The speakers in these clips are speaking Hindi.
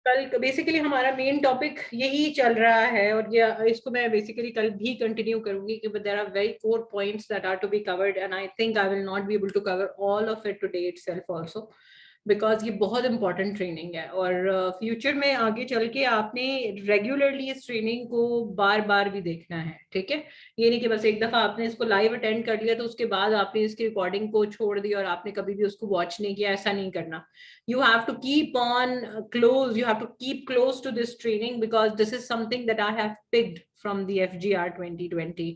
कल बेसिकली हमारा मेन टॉपिक यही चल रहा है, और ये इसको मैं बेसिकली कल भी कंटिन्यू करूंगी कि there are very core points that are to be covered, and I think I will not be able to cover all of it today itself also, because ये बहुत इंपॉर्टेंट ट्रेनिंग है। और फ्यूचर में आगे चल के आपने रेगुलरली इस ट्रेनिंग को बार बार भी देखना है, ठीक है। ये नहीं कि बस एक दफा आपने इसको लाइव अटेंड कर लिया तो उसके बाद आपने इसकी रिकॉर्डिंग को छोड़ दिया और आपने कभी भी उसको वॉच नहीं किया, ऐसा नहीं करना। You have to keep on close, you have to keep close to this training, because this is something that I have picked from the FGR 2020.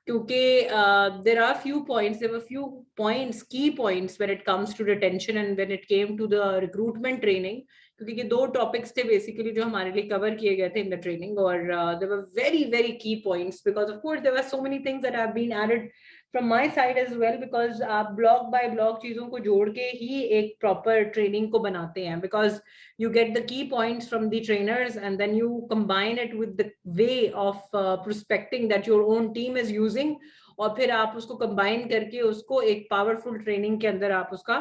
क्योंकि there are few points, there were few points, key points when it comes to retention and when it came to the recruitment training, क्योंकि ये दो टॉपिक्स थे बेसिकली जो हमारे लिए कवर किए गए थे इन द ट्रेनिंग, और there were very very key points because of course there were so many things that have been added from my side as well, because आप ब्लॉक बाय ब्लॉक चीजों को जोड़ के ही एक प्रॉपर ट्रेनिंग को बनाते हैं, because you get the key points from the trainers and then you combine it with the way of prospecting that your own team is using, और फिर आप उसको कंबाइन करके उसको एक पावरफुल ट्रेनिंग के अंदर आप उसका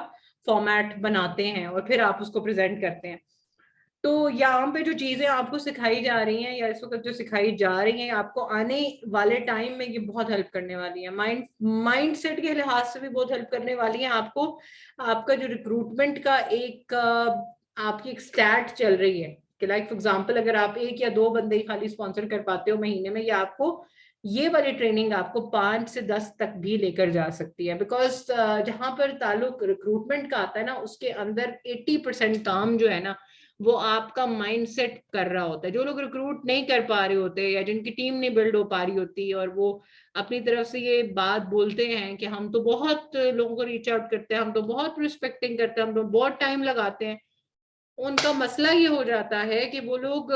फॉर्मेट बनाते हैं और फिर आप उसको प्रेजेंट करते हैं। तो यहाँ पे जो चीजें आपको सिखाई जा रही हैं या इस वक्त जो सिखाई जा रही हैं, आपको आने वाले टाइम में ये बहुत हेल्प करने वाली है, माइंड सेट के लिहाज से भी बहुत हेल्प करने वाली है आपको। आपका जो रिक्रूटमेंट का एक आपकी एक स्टैट चल रही है कि लाइक फॉर एग्जांपल अगर आप एक या दो बंदे ही खाली स्पॉन्सर कर पाते हो महीने में, या आपको ये वाली ट्रेनिंग आपको 5 से 10 तक भी लेकर जा सकती है, बिकॉज जहां पर ताल्लुक रिक्रूटमेंट का आता है ना, उसके अंदर 80% काम जो है ना वो आपका माइंडसेट कर रहा होता है। जो लोग रिक्रूट नहीं कर पा रहे होते या जिनकी टीम नहीं बिल्ड हो पा रही होती और वो अपनी तरफ से ये बात बोलते हैं कि हम तो बहुत लोगों को रीच आउट करते हैं, हम तो बहुत रिस्पेक्टिंग करते हैं, हम तो बहुत टाइम लगाते हैं, उनका मसला ये हो जाता है कि वो लोग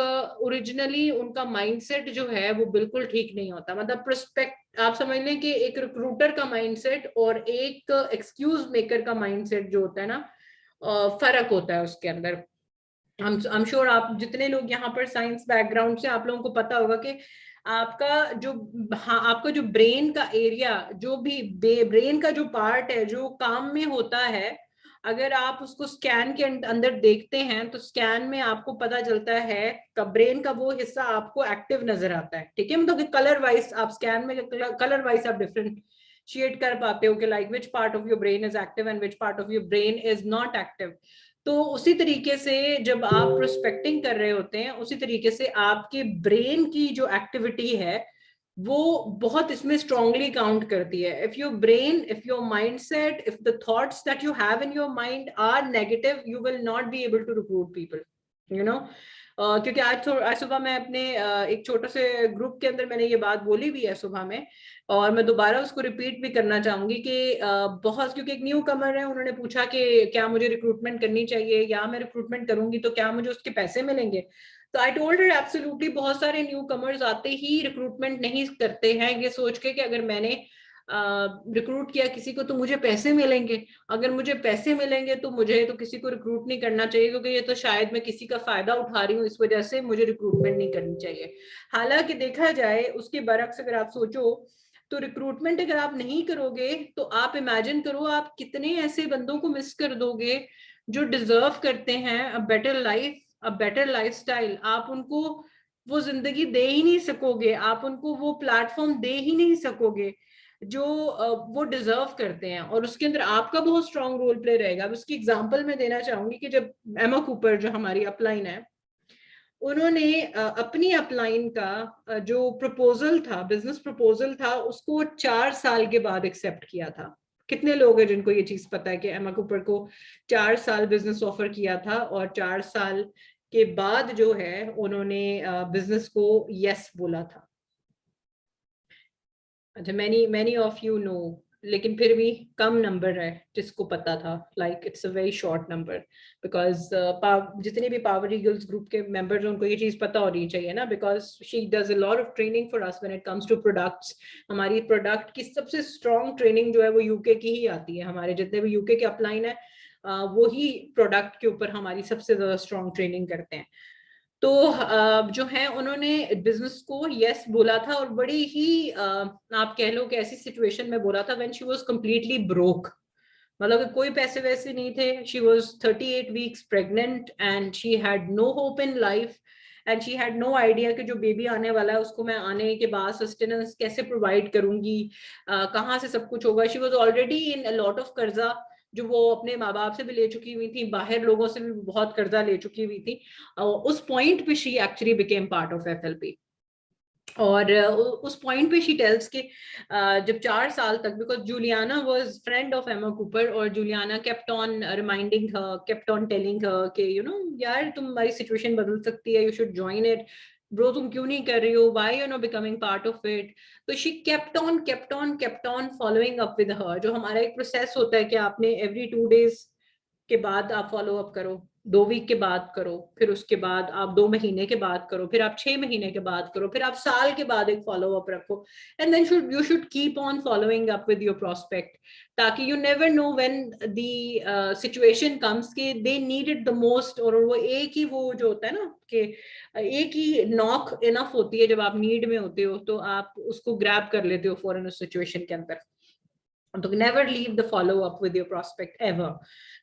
ओरिजिनली उनका माइंडसेट जो है वो बिल्कुल ठीक नहीं होता। मतलब प्रोस्पेक्ट आप समझ लें कि एक रिक्रूटर का माइंडसेट और एक एक्सक्यूज मेकर का माइंडसेट जो होता है ना, फर्क होता है उसके अंदर। I'm sure आप जितने लोग यहाँ पर साइंस बैकग्राउंड से, आप लोगों को पता होगा कि आपका जो हाँ आपका जो ब्रेन का एरिया, जो भी ब्रेन का जो पार्ट है जो काम में होता है, अगर आप उसको स्कैन के अंदर देखते हैं तो स्कैन में आपको पता चलता है कि ब्रेन का वो हिस्सा आपको एक्टिव नजर आता है, ठीक है। मतलब कलर वाइज आप स्कैन में कलर वाइज आप डिफरेंशिएट कर पाते हो कि like which part of your brain is active and which part of your brain is not active. तो उसी तरीके से जब आप प्रोस्पेक्टिंग कर रहे होते हैं, उसी तरीके से आपके ब्रेन की जो एक्टिविटी है वो बहुत इसमें स्ट्रांगली काउंट करती है। If your brain, if your mindset, if the thoughts that you have in your mind are negative, you will not be able to recruit people, you know. क्योंकि आज सुबह मैं अपने एक छोटे से ग्रुप के अंदर मैंने ये बात बोली भी है सुबह में, और मैं दोबारा उसको रिपीट भी करना चाहूंगी कि बहुत, क्योंकि एक न्यू कमर है, उन्होंने पूछा कि क्या मुझे रिक्रूटमेंट करनी चाहिए, या मैं रिक्रूटमेंट करूंगी तो क्या मुझे उसके पैसे मिलेंगे। तो आई टोल्ड हर एब्सोल्युटली, बहुत सारे न्यू कमर्स आते ही रिक्रूटमेंट नहीं करते हैं ये सोच के कि अगर मैंने रिक्रूट किया किसी को तो मुझे पैसे मिलेंगे, अगर मुझे पैसे मिलेंगे तो मुझे तो किसी को रिक्रूट नहीं करना चाहिए, क्योंकि ये तो शायद मैं किसी का फायदा उठा रही हूँ, इस वजह से मुझे रिक्रूटमेंट नहीं करनी चाहिए। हालांकि देखा जाए उसके बरक्स अगर आप सोचो तो रिक्रूटमेंट अगर आप नहीं करोगे तो आप इमेजिन करो आप कितने ऐसे बंदों को मिस कर दोगे जो डिजर्व करते हैं a better life, a better lifestyle. आप उनको वो जिंदगी दे ही नहीं सकोगे, आप उनको वो प्लेटफॉर्म दे ही नहीं सकोगे जो वो डिजर्व करते हैं, और उसके अंदर आपका बहुत स्ट्रॉन्ग रोल प्ले रहेगा। अब उसकी एग्जांपल मैं देना चाहूंगी कि जब एमा कूपर जो हमारी अपलाइन है, उन्होंने अपनी अपलाइन का जो प्रपोजल था, बिजनेस प्रपोजल था, उसको 4 साल के बाद एक्सेप्ट किया था। कितने लोग हैं जिनको ये चीज पता है कि एमा कूपर को 4 साल बिजनेस ऑफर किया था और 4 साल के बाद जो है उन्होंने बिजनेस को यस बोला था। अच्छा, many many of you know, लेकिन फिर भी कम नंबर है जिसको पता था, like it's a very short number, because जितने भी पावर ईगल्स ग्रुप के मेंबर्स हैं उनको ये चीज पता होनी चाहिए ना, because she does a lot of training for us when it comes to products. हमारी प्रोडक्ट की सबसे स्ट्रॉन्ग ट्रेनिंग जो है वो यूके की ही आती है, हमारे जितने भी यूके के अपलाइन है वो ही प्रोडक्ट के ऊपर हमारी सबसे ज्यादा स्ट्रॉन्ग ट्रेनिंग करते हैं। तो जो है उन्होंने बिजनेस को यस बोला था, और बड़ी ही आप कह लो कि ऐसी सिचुएशन में बोला था when she was completely broke. मतलब कि कोई पैसे वैसे नहीं थे. She was 38 weeks pregnant and she had no hope in life and she had no idea कि जो बेबी आने वाला है उसको मैं आने के बाद सस्टेनेंस कैसे प्रोवाइड करूंगी, कहाँ से सब कुछ होगा. She was already in a lot of कर्जा, जो वो अपने माँ बाप से भी ले चुकी हुई थी, बाहर लोगों से भी बहुत कर्जा ले चुकी हुई थी. उस पॉइंट पे she actually became part of FLP. और उस पॉइंट पे शी टेल्स कि जब 4 साल तक, because Juliana was friend of Emma Cooper, और Juliana kept on reminding her, kept on telling her कि यू नो यार तुम्हारी सिचुएशन बदल सकती है, you should join it bro, तुम क्यों नहीं कर रही हो, why you know becoming part of it. तो she kept on following up with her. जो हमारा एक प्रोसेस होता है कि आपने एवरी 2 days के बाद आप फॉलो अप करो, 2 वीक के बाद करो, फिर उसके बाद आप 2 महीने के बाद करो, फिर आप 6 महीने के बाद करो, फिर आप साल के बाद एक फॉलो अप रखो. And then you should keep on following up with your prospect, ताकि you never know when the situation comes के they need it the most. और वो एक ही वो जो होता है ना कि एक ही नॉक इनफ होती है, जब आप नीड में होते हो तो आप उसको ग्रैब कर लेते हो फॉरन उस सिचुएशन के अंदर. तो never leave the follow up with your prospect ever,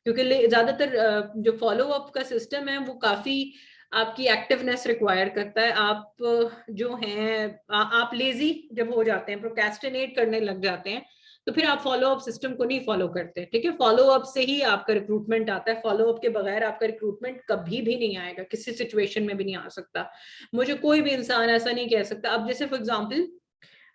क्योंकि ज्यादातर जो फॉलो अप का सिस्टम है वो काफी आपकी एक्टिवनेस रिक्वायर करता है. आप जो हैं आप लेजी जब हो जाते हैं, प्रोक्रेस्टिनेट करने लग जाते हैं, तो फिर आप फॉलो अप सिस्टम को नहीं फॉलो करते. ठीक है, फॉलो अप से ही आपका रिक्रूटमेंट आता है. फॉलो अप के बगैर आपका रिक्रूटमेंट कभी भी नहीं आएगा, किसी सिचुएशन में भी नहीं आ सकता. मुझे कोई भी इंसान ऐसा नहीं कह सकता. अब जैसे फॉर एग्जाम्पल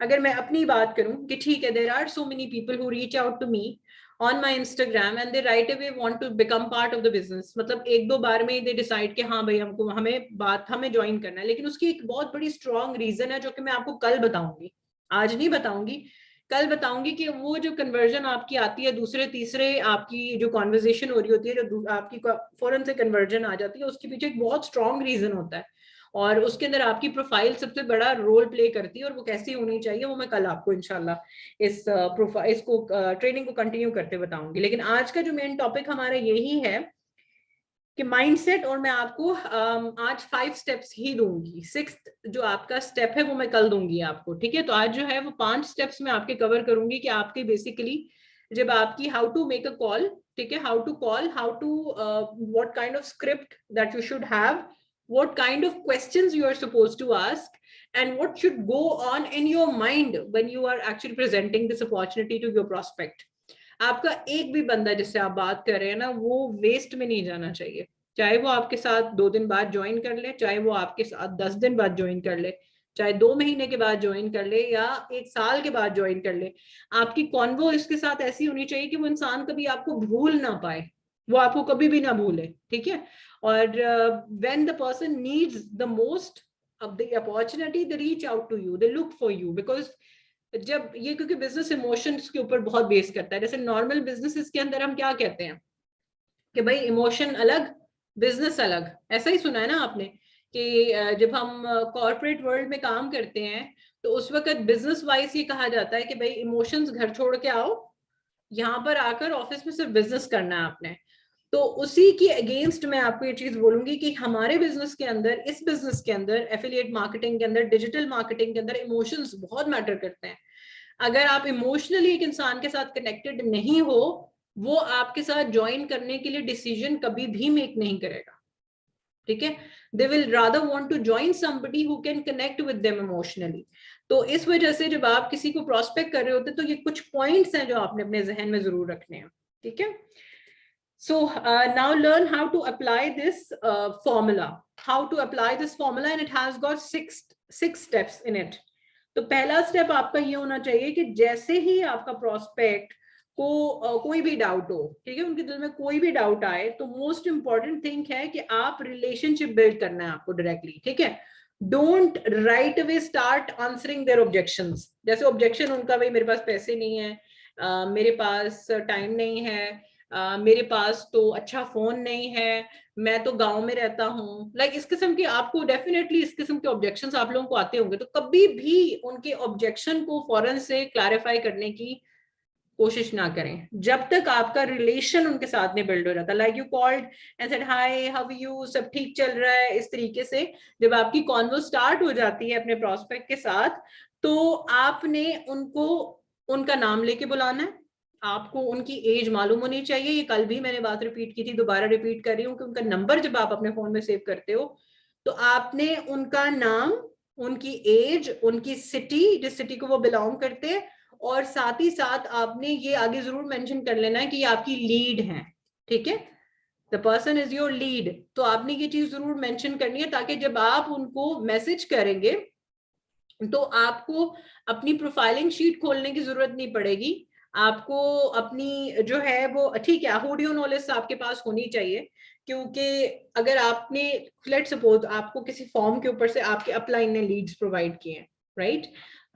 अगर मैं अपनी बात करूं कि ठीक है, there are so many people who reach out to me on my Instagram and they right away want to become part of the business. मतलब 1-2 बार में दे डिसाइड कि हाँ भाई हमको हमें ज्वाइन करना है. लेकिन उसकी एक बहुत बड़ी स्ट्रॉन्ग रीजन है जो कि मैं आपको कल बताऊंगी, आज नहीं बताऊंगी, कल बताऊंगी. कि वो जो कन्वर्जन आपकी आती है दूसरे तीसरे, आपकी जो कॉन्वर्जेशन हो रही होती है, जो आपकी फौरन से कन्वर्जन आ जाती है, उसके पीछे एक बहुत स्ट्रॉन्ग रीजन होता है. और उसके अंदर आपकी प्रोफाइल सबसे बड़ा रोल प्ले करती है. और वो कैसी होनी चाहिए वो मैं कल आपको इंशाल्लाह इस प्रोफाइल इसको ट्रेनिंग को कंटिन्यू करते बताऊंगी. लेकिन आज का जो मेन टॉपिक हमारा यही है कि माइंडसेट. और मैं आपको आज 5 स्टेप्स ही दूंगी. 6th जो आपका स्टेप है वो मैं कल दूंगी आपको. ठीक है, तो आज जो है वो 5 स्टेप्स में आपके कवर करूंगी कि आपके बेसिकली जब आपकी how to make a call, ठीक है, how to call, how to what kind of script that you should have, what kind of questions you are supposed to ask, and what should go on in your mind when you are actually presenting this opportunity to your prospect. आपका एक भी बंदा जिससे आप बात कर रहे हैं ना, वो वेस्ट में नहीं जाना चाहिए. चाहे वो आपके साथ 2 दिन बाद ज्वाइन कर ले, चाहे वो आपके साथ 10 दिन बाद ज्वाइन कर ले, चाहे 2 महीने के बाद ज्वाइन कर ले, या 1 साल के बाद ज्वाइन कर ले. आपकी कॉन्वो इसके साथ ऐसी होनी चाहिए कि वो इंसान कभी आपको भूल ना पाए, वो आपको कभी भी ना भूले. ठीक है, और when the person needs the most of the opportunity, they reach out to you, they look for you. because जब ये, क्योंकि बिजनेस इमोशंस के ऊपर बहुत बेस करता है. जैसे नॉर्मल बिजनेसेस के अंदर हम क्या कहते हैं कि भाई इमोशन अलग, बिजनेस अलग. ऐसा ही सुना है ना आपने कि जब हम कॉर्पोरेट वर्ल्ड में काम करते हैं तो उस वक्त बिजनेस वाइज ये कहा जाता है कि भाई इमोशंस घर छोड़ के आओ, यहाँ पर आकर ऑफिस में सिर्फ बिजनेस करना है आपने. तो उसी की अगेंस्ट मैं आपको ये चीज बोलूंगी कि हमारे बिजनेस के अंदर, इस बिजनेस के अंदर, एफिलिएट मार्केटिंग के अंदर, डिजिटल मार्केटिंग के अंदर इमोशंस बहुत मैटर करते हैं. अगर आप इमोशनली एक इंसान के साथ कनेक्टेड नहीं हो, वो आपके साथ ज्वाइन करने के लिए डिसीजन कभी भी मेक नहीं करेगा. ठीक है, they will rather want to join somebody who can connect with them emotionally. तो इस वजह से जब आप किसी को प्रोस्पेक्ट कर रहे होते तो ये कुछ पॉइंट्स हैं जो आपने अपने जहन में जरूर रखने हैं. ठीक है, so now learn how to apply this formula, how to apply this formula, and it has got six steps in it. तो पहला स्टेप आपका ये होना चाहिए कि जैसे ही आपका प्रोस्पेक्ट को कोई भी डाउट हो, ठीक है, उनके दिल में कोई भी डाउट आए, तो मोस्ट इंपॉर्टेंट थिंग है कि आप रिलेशनशिप बिल्ड करना है आपको डायरेक्टली. ठीक है, don't right away start answering their objections. जैसे ऑब्जेक्शन उनका, भाई मेरे पास पैसे नहीं है, मेरे पास टाइम नहीं है, मेरे पास तो अच्छा फोन नहीं है, मैं तो गांव में रहता हूँ. लाइक इस किस्म की आपको डेफिनेटली इस किस्म के ऑब्जेक्शंस आप लोगों को आते होंगे. तो कभी भी उनके ऑब्जेक्शन को फौरन से क्लैरिफाई करने की कोशिश ना करें जब तक आपका रिलेशन उनके साथ नहीं बिल्ड हो जाता. Like you called and said hi how are you, सब ठीक चल रहा है. इस तरीके से जब आपकी कॉन्वर्स स्टार्ट हो जाती है अपने प्रोस्पेक्ट के साथ, तो आपने उनको उनका नाम लेके बुलाना है, आपको उनकी एज मालूम होनी चाहिए। ये कल भी मैंने बात रिपीट की थी, दोबारा रिपीट कर रही हूँ कि उनका नंबर जब आप अपने फोन में सेव करते हो तो आपने उनका नाम, उनकी एज, उनकी सिटी, जिस सिटी को वो बिलोंग करते हैं, और साथ ही साथ आपने ये आगे जरूर मेंशन कर लेना है कि ये आपकी लीड है, ठीक है, the person is your lead. तो आपने ये चीज जरूर मेंशन करनी है ताकि जब आप उनको मैसेज करेंगे तो आपको अपनी प्रोफाइलिंग शीट खोलने की जरूरत नहीं पड़ेगी। आपको अपनी जो है वो, ठीक है, ऑडियो नॉलेज आपके पास होनी चाहिए, क्योंकि अगर आपने, लेट सपोज आपको किसी फॉर्म के ऊपर से आपके अपलाइन ने लीड्स प्रोवाइड किए हैं, राइट,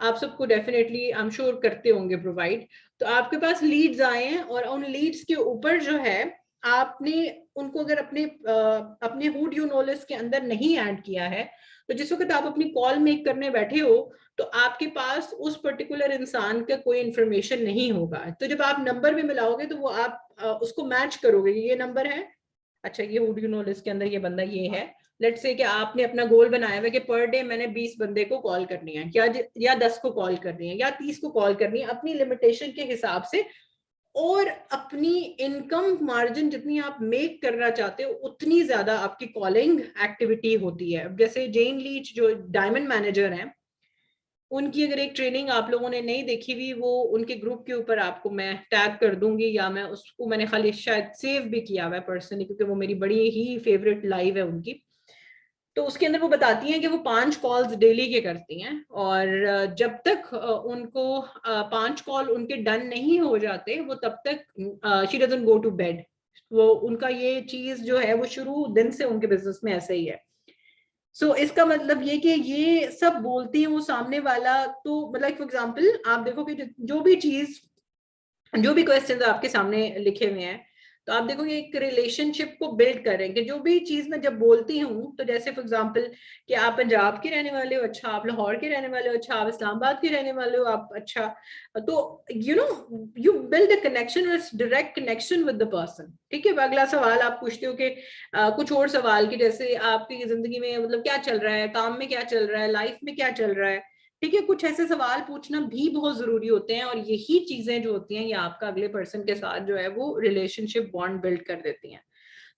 आप सबको डेफिनेटली आई एम श्योर करते होंगे प्रोवाइड, तो आपके पास लीड्स आए हैं और उन लीड्स के ऊपर जो है आपने उनको अगर अपने ऑडियो नॉलेज के अंदर नहीं ऐड किया है, तो जिस वक्त आप अपनी कॉल मेक करने बैठे हो तो आपके पास उस पर्टिकुलर इंसान का कोई इंफॉर्मेशन नहीं होगा। तो जब आप नंबर भी मिलाओगे तो वो आप उसको मैच करोगे, ये नंबर है, अच्छा ये ऑडियो नॉलेज के अंदर ये बंदा ये है। लेट्स से कि आपने अपना गोल बनाया हुआ कि पर डे मैंने 20 बंदे को कॉल करनी है, या 10 को कॉल करनी है, या 30 को कॉल करनी है, अपनी लिमिटेशन के हिसाब से, और अपनी इनकम मार्जिन जितनी आप मेक करना चाहते हो उतनी ज्यादा आपकी कॉलिंग एक्टिविटी होती है। जैसे जेन लीच जो डायमंड मैनेजर हैं, उनकी अगर एक ट्रेनिंग आप लोगों ने नहीं देखी हुई, वो उनके ग्रुप के ऊपर आपको मैं टैग कर दूंगी, या मैं उसको मैंने खाली शायद सेव भी किया हुआ है पर्सनली, क्योंकि वो मेरी बड़ी ही फेवरेट लाइव है उनकी। तो उसके अंदर वो बताती हैं कि वो 5 कॉल्स डेली के करती हैं, और जब तक उनको 5 कॉल उनके डन नहीं हो जाते वो तब तक she doesn't go to bed. वो उनका ये चीज जो है वो शुरू दिन से उनके बिजनेस में ऐसे ही है। इसका मतलब ये कि ये सब बोलती है वो सामने वाला, तो मतलब फॉर एग्जाम्पल आप देखो कि जो भी चीज, जो भी क्वेश्चंस आपके सामने लिखे हुए हैं, तो आप देखोगे एक रिलेशनशिप को बिल्ड करेंगे। जो भी चीज मैं जब बोलती हूँ, तो जैसे फॉर एग्जांपल कि आप पंजाब के रहने वाले हो, अच्छा आप लाहौर के रहने वाले हो, अच्छा आप इस्लामाबाद के रहने वाले हो, आप अच्छा, तो you build a connection, direct connection with the person, ठीक है। अगला सवाल आप पूछते हो कि कुछ और सवाल की, जैसे आपकी जिंदगी में मतलब क्या चल रहा है, काम में क्या चल रहा है, लाइफ में क्या चल रहा है, ठीक है। कुछ ऐसे सवाल पूछना भी बहुत जरूरी होते हैं, और यही चीजें जो होती हैं ये आपका अगले पर्सन के साथ जो है वो रिलेशनशिप बॉन्ड बिल्ड कर देती हैं।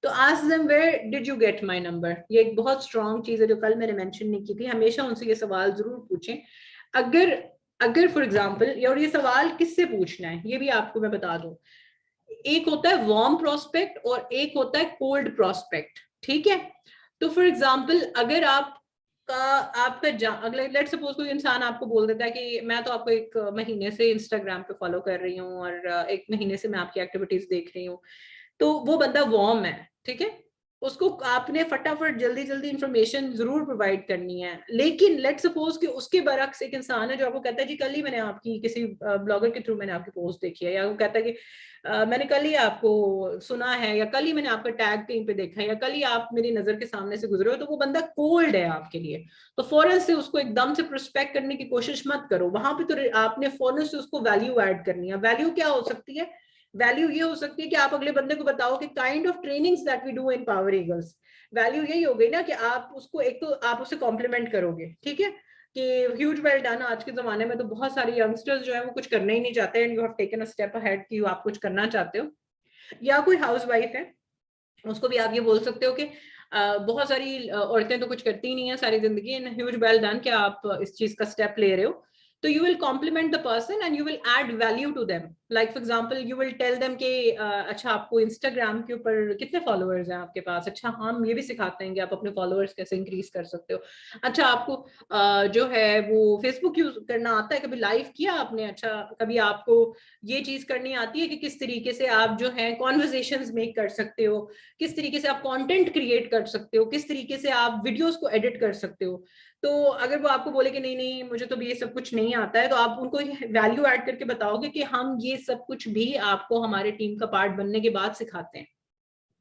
तो ask them where did you get my number, ये एक बहुत स्ट्रॉन्ग चीज है जो कल मैंने मेंशन नहीं की थी। हमेशा उनसे ये सवाल जरूर पूछें। अगर अगर फॉर एग्जाम्पल, और ये सवाल किससे पूछना है ये भी आपको मैं बता दूं, एक होता है वार्म प्रोस्पेक्ट और एक होता है कोल्ड प्रोस्पेक्ट, ठीक है। तो फॉर एग्जाम्पल अगर आपका अगले लेट सपोज कोई इंसान आपको बोल देता है कि मैं तो आपको 1 महीने से इंस्टाग्राम पे फॉलो कर रही हूँ और 1 महीने से मैं आपकी एक्टिविटीज देख रही हूँ, तो वो बंदा वार्म है, ठीक है। उसको आपने फटाफट जल्दी जल्दी इंफॉर्मेशन जरूर प्रोवाइड करनी है। लेकिन लेट सपोज कि उसके बरक्स एक इंसान है जो आपको कहता है जी कल ही मैंने आपकी किसी ब्लॉगर के थ्रू मैंने आपकी पोस्ट देखी है, या वो कहता है कि मैंने कल ही आपको सुना है, या कल ही मैंने आपका टैग कहीं पे देखा है, या कल ही आप मेरी नजर के सामने से गुजरे हो, तो वो बंदा कोल्ड है आपके लिए। तो फौरन से उसको एकदम से प्रोस्पेक्ट करने की कोशिश मत करो, वहां पे तो आपने फौरन से उसको वैल्यू ऐड करनी है। वैल्यू क्या हो सकती है? वैल्यू ये हो सकती है कि आप अगले बंदे को बताओ कि kind of trainings that we do in Power Eagles. Value यही हो गई ना कि आप उसको, एक तो आप उसे कॉम्प्लीमेंट करोगे, ठीक है, कि ह्यूज वेल डन। आज के जमाने में तो बहुत सारे यंगस्टर्स जो है वो कुछ करना ही नहीं चाहते, and you have taken a step ahead कि आप कुछ करना चाहते हो। या कोई हाउस वाइफ है, उसको भी आप ये बोल सकते हो कि बहुत सारी औरतें तो कुछ करती ही नहीं है सारी जिंदगी, एंड ह्यूज वेल डन कि आप इस चीज का स्टेप ले रहे हो। तो you will compliment the person and you will add value to them. Like for example, you will tell them कि अच्छा आपको Instagram के ऊपर कितने फॉलोअर्स हैं आपके पास, अच्छा हम ये भी सिखाते हैं कि आप अपने फॉलोअर्स कैसे इंक्रीज कर सकते हो। अच्छा आपको जो है वो फेसबुक यूज करना आता है, कभी लाइव किया आपने, अच्छा कभी आपको ये चीज करनी आती है कि किस तरीके से आप जो है कॉन्वर्जेशंस मेक कर सकते हो, किस तरीके से आप कंटेंट क्रिएट कर सकते हो, किस तरीके से आप वीडियोस को एडिट कर सकते हो। तो अगर वो आपको बोले कि नहीं नहीं मुझे तो ये सब कुछ नहीं आता है, तो आप उनको वैल्यू ऐड करके बताओगे कि हम ये सब कुछ भी आपको हमारे टीम का पार्ट बनने के बाद सिखाते हैं,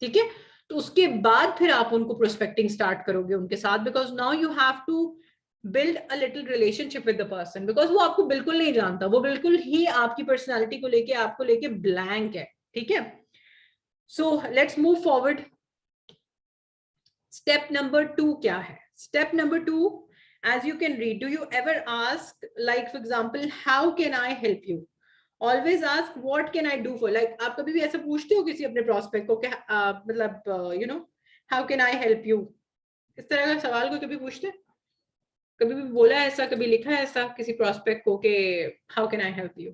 ठीक है। तो उसके बाद फिर आप उनको प्रोस्पेक्टिंग स्टार्ट करोगे उनके साथ, because now you have to build a little relationship with the person, because वो आपको बिल्कुल नहीं जानता, वो बिल्कुल ही आपकी पर्सनैलिटी को लेके आपको लेके ब्लैंक है, ठीक है। So let's move forward. Step number 2 क्या है? Step number 2, as you can read, do you ever ask, like for example, how can I help you? Always ask what can I do for, like आप कभी भी ऐसा पूछते हो किसी अपने प्रोस्पेक्ट को कि मतलब you know how can I help you, इस तरह का सवाल को कभी पूछते, कभी भी बोला है ऐसा, कभी लिखा है ऐसा किसी प्रोस्पेक्ट को कि how can I help you?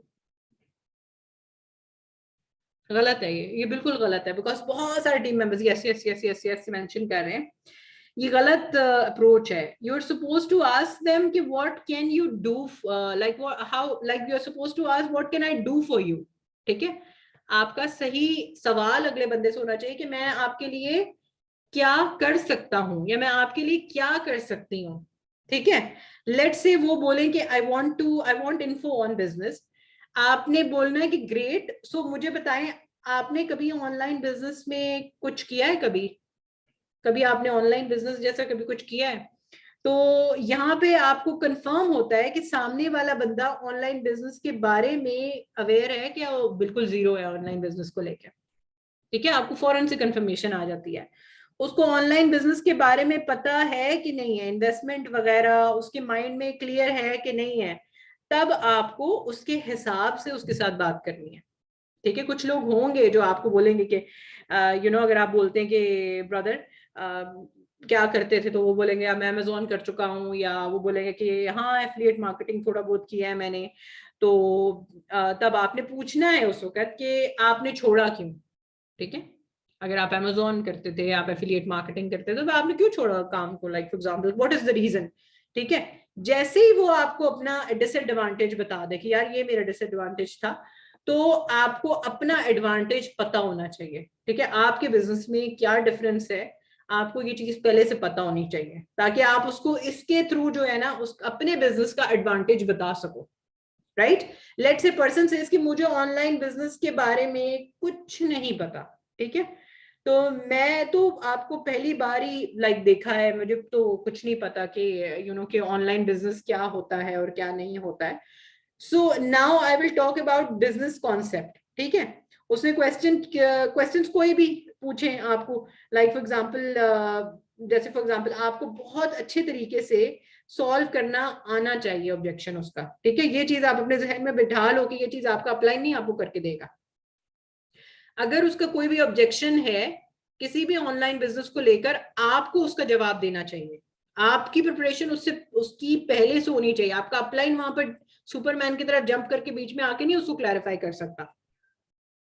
गलत है ये बिल्कुल गलत है, बिकॉज बहुत सारे team members yes yes yes yes yes mention कर रहे हैं। ये गलत अप्रोच है। You are suppose to ask them कि what can you do, like how, like you are suppose to ask what can I do for you. ठीक है, आपका सही सवाल अगले बंदे से होना चाहिए कि मैं आपके लिए क्या कर सकता हूं, या मैं आपके लिए क्या कर सकती हूँ। ठीक है, लेट्स से वो बोले कि I want info on business, आपने बोलना है कि ग्रेट, सो मुझे बताएं आपने कभी ऑनलाइन बिजनेस में कुछ किया है, कभी कभी आपने ऑनलाइन बिजनेस जैसा कभी कुछ किया है? तो यहाँ पे आपको कंफर्म होता है कि सामने वाला बंदा ऑनलाइन बिजनेस के बारे में अवेयर है कि वो बिल्कुल जीरो है ऑनलाइन बिजनेस को लेकर। ठीक है, आपको फौरन से कंफर्मेशन आ जाती है, उसको ऑनलाइन बिजनेस के बारे में पता है कि नहीं है, इन्वेस्टमेंट वगैरह उसके माइंड में क्लियर है कि नहीं है, तब आपको उसके हिसाब से उसके साथ बात करनी है। ठीक है, कुछ लोग होंगे जो आपको बोलेंगे कि अगर आप बोलते हैं कि ब्रदर क्या करते थे, तो वो बोलेंगे मैं अमेजोन कर चुका हूँ, या वो बोलेंगे कि हाँ एफिलिएट मार्केटिंग थोड़ा बहुत किया है मैंने। तो तब आपने पूछना है उस वक्त कि आपने छोड़ा क्यों। ठीक है, अगर आप अमेजोन करते थे, आप एफिलिएट मार्केटिंग करते थे, तो आपने क्यों छोड़ा काम को, like for example what is the reason. ठीक है, जैसे ही वो आपको अपना डिसएडवांटेज बता दे कि यार ये मेरा डिसएडवांटेज था, तो आपको अपना एडवांटेज पता होना चाहिए। ठीक है, आपके बिजनेस में क्या डिफरेंस है, आपको ये चीज पहले से पता होनी चाहिए, ताकि आप उसको इसके थ्रू जो है ना उस अपने बिजनेस का एडवांटेज बता सको। Right, let's a person says कि मुझे ऑनलाइन बिजनेस के बारे में कुछ नहीं पता। ठीक है, तो मैं तो आपको पहली बार ही लाइक देखा है, मुझे तो कुछ नहीं पता कि कि ऑनलाइन बिजनेस क्या होता है और क्या नहीं होता है। So now I will talk about business concept. ठीक है, उसने क्वेश्चंस कोई भी पूछे आपको, लाइक फॉर एग्जांपल जैसे फॉर एग्जांपल आपको बहुत अच्छे तरीके से सॉल्व करना आना चाहिए ऑब्जेक्शन उसका। ठीक है, ये चीज आप अपने जहन में बिठा लो कि ये चीज आपका अप्लाई नहीं आपको करके देगा। अगर उसका कोई भी ऑब्जेक्शन है किसी भी ऑनलाइन बिजनेस को लेकर, आपको उसका जवाब देना चाहिए। आपकी प्रिपरेशन उससे उसकी पहले से होनी चाहिए। आपका अपलाइन वहां पर सुपरमैन की तरह जंप करके बीच में आके नहीं उसको क्लैरिफाई कर सकता,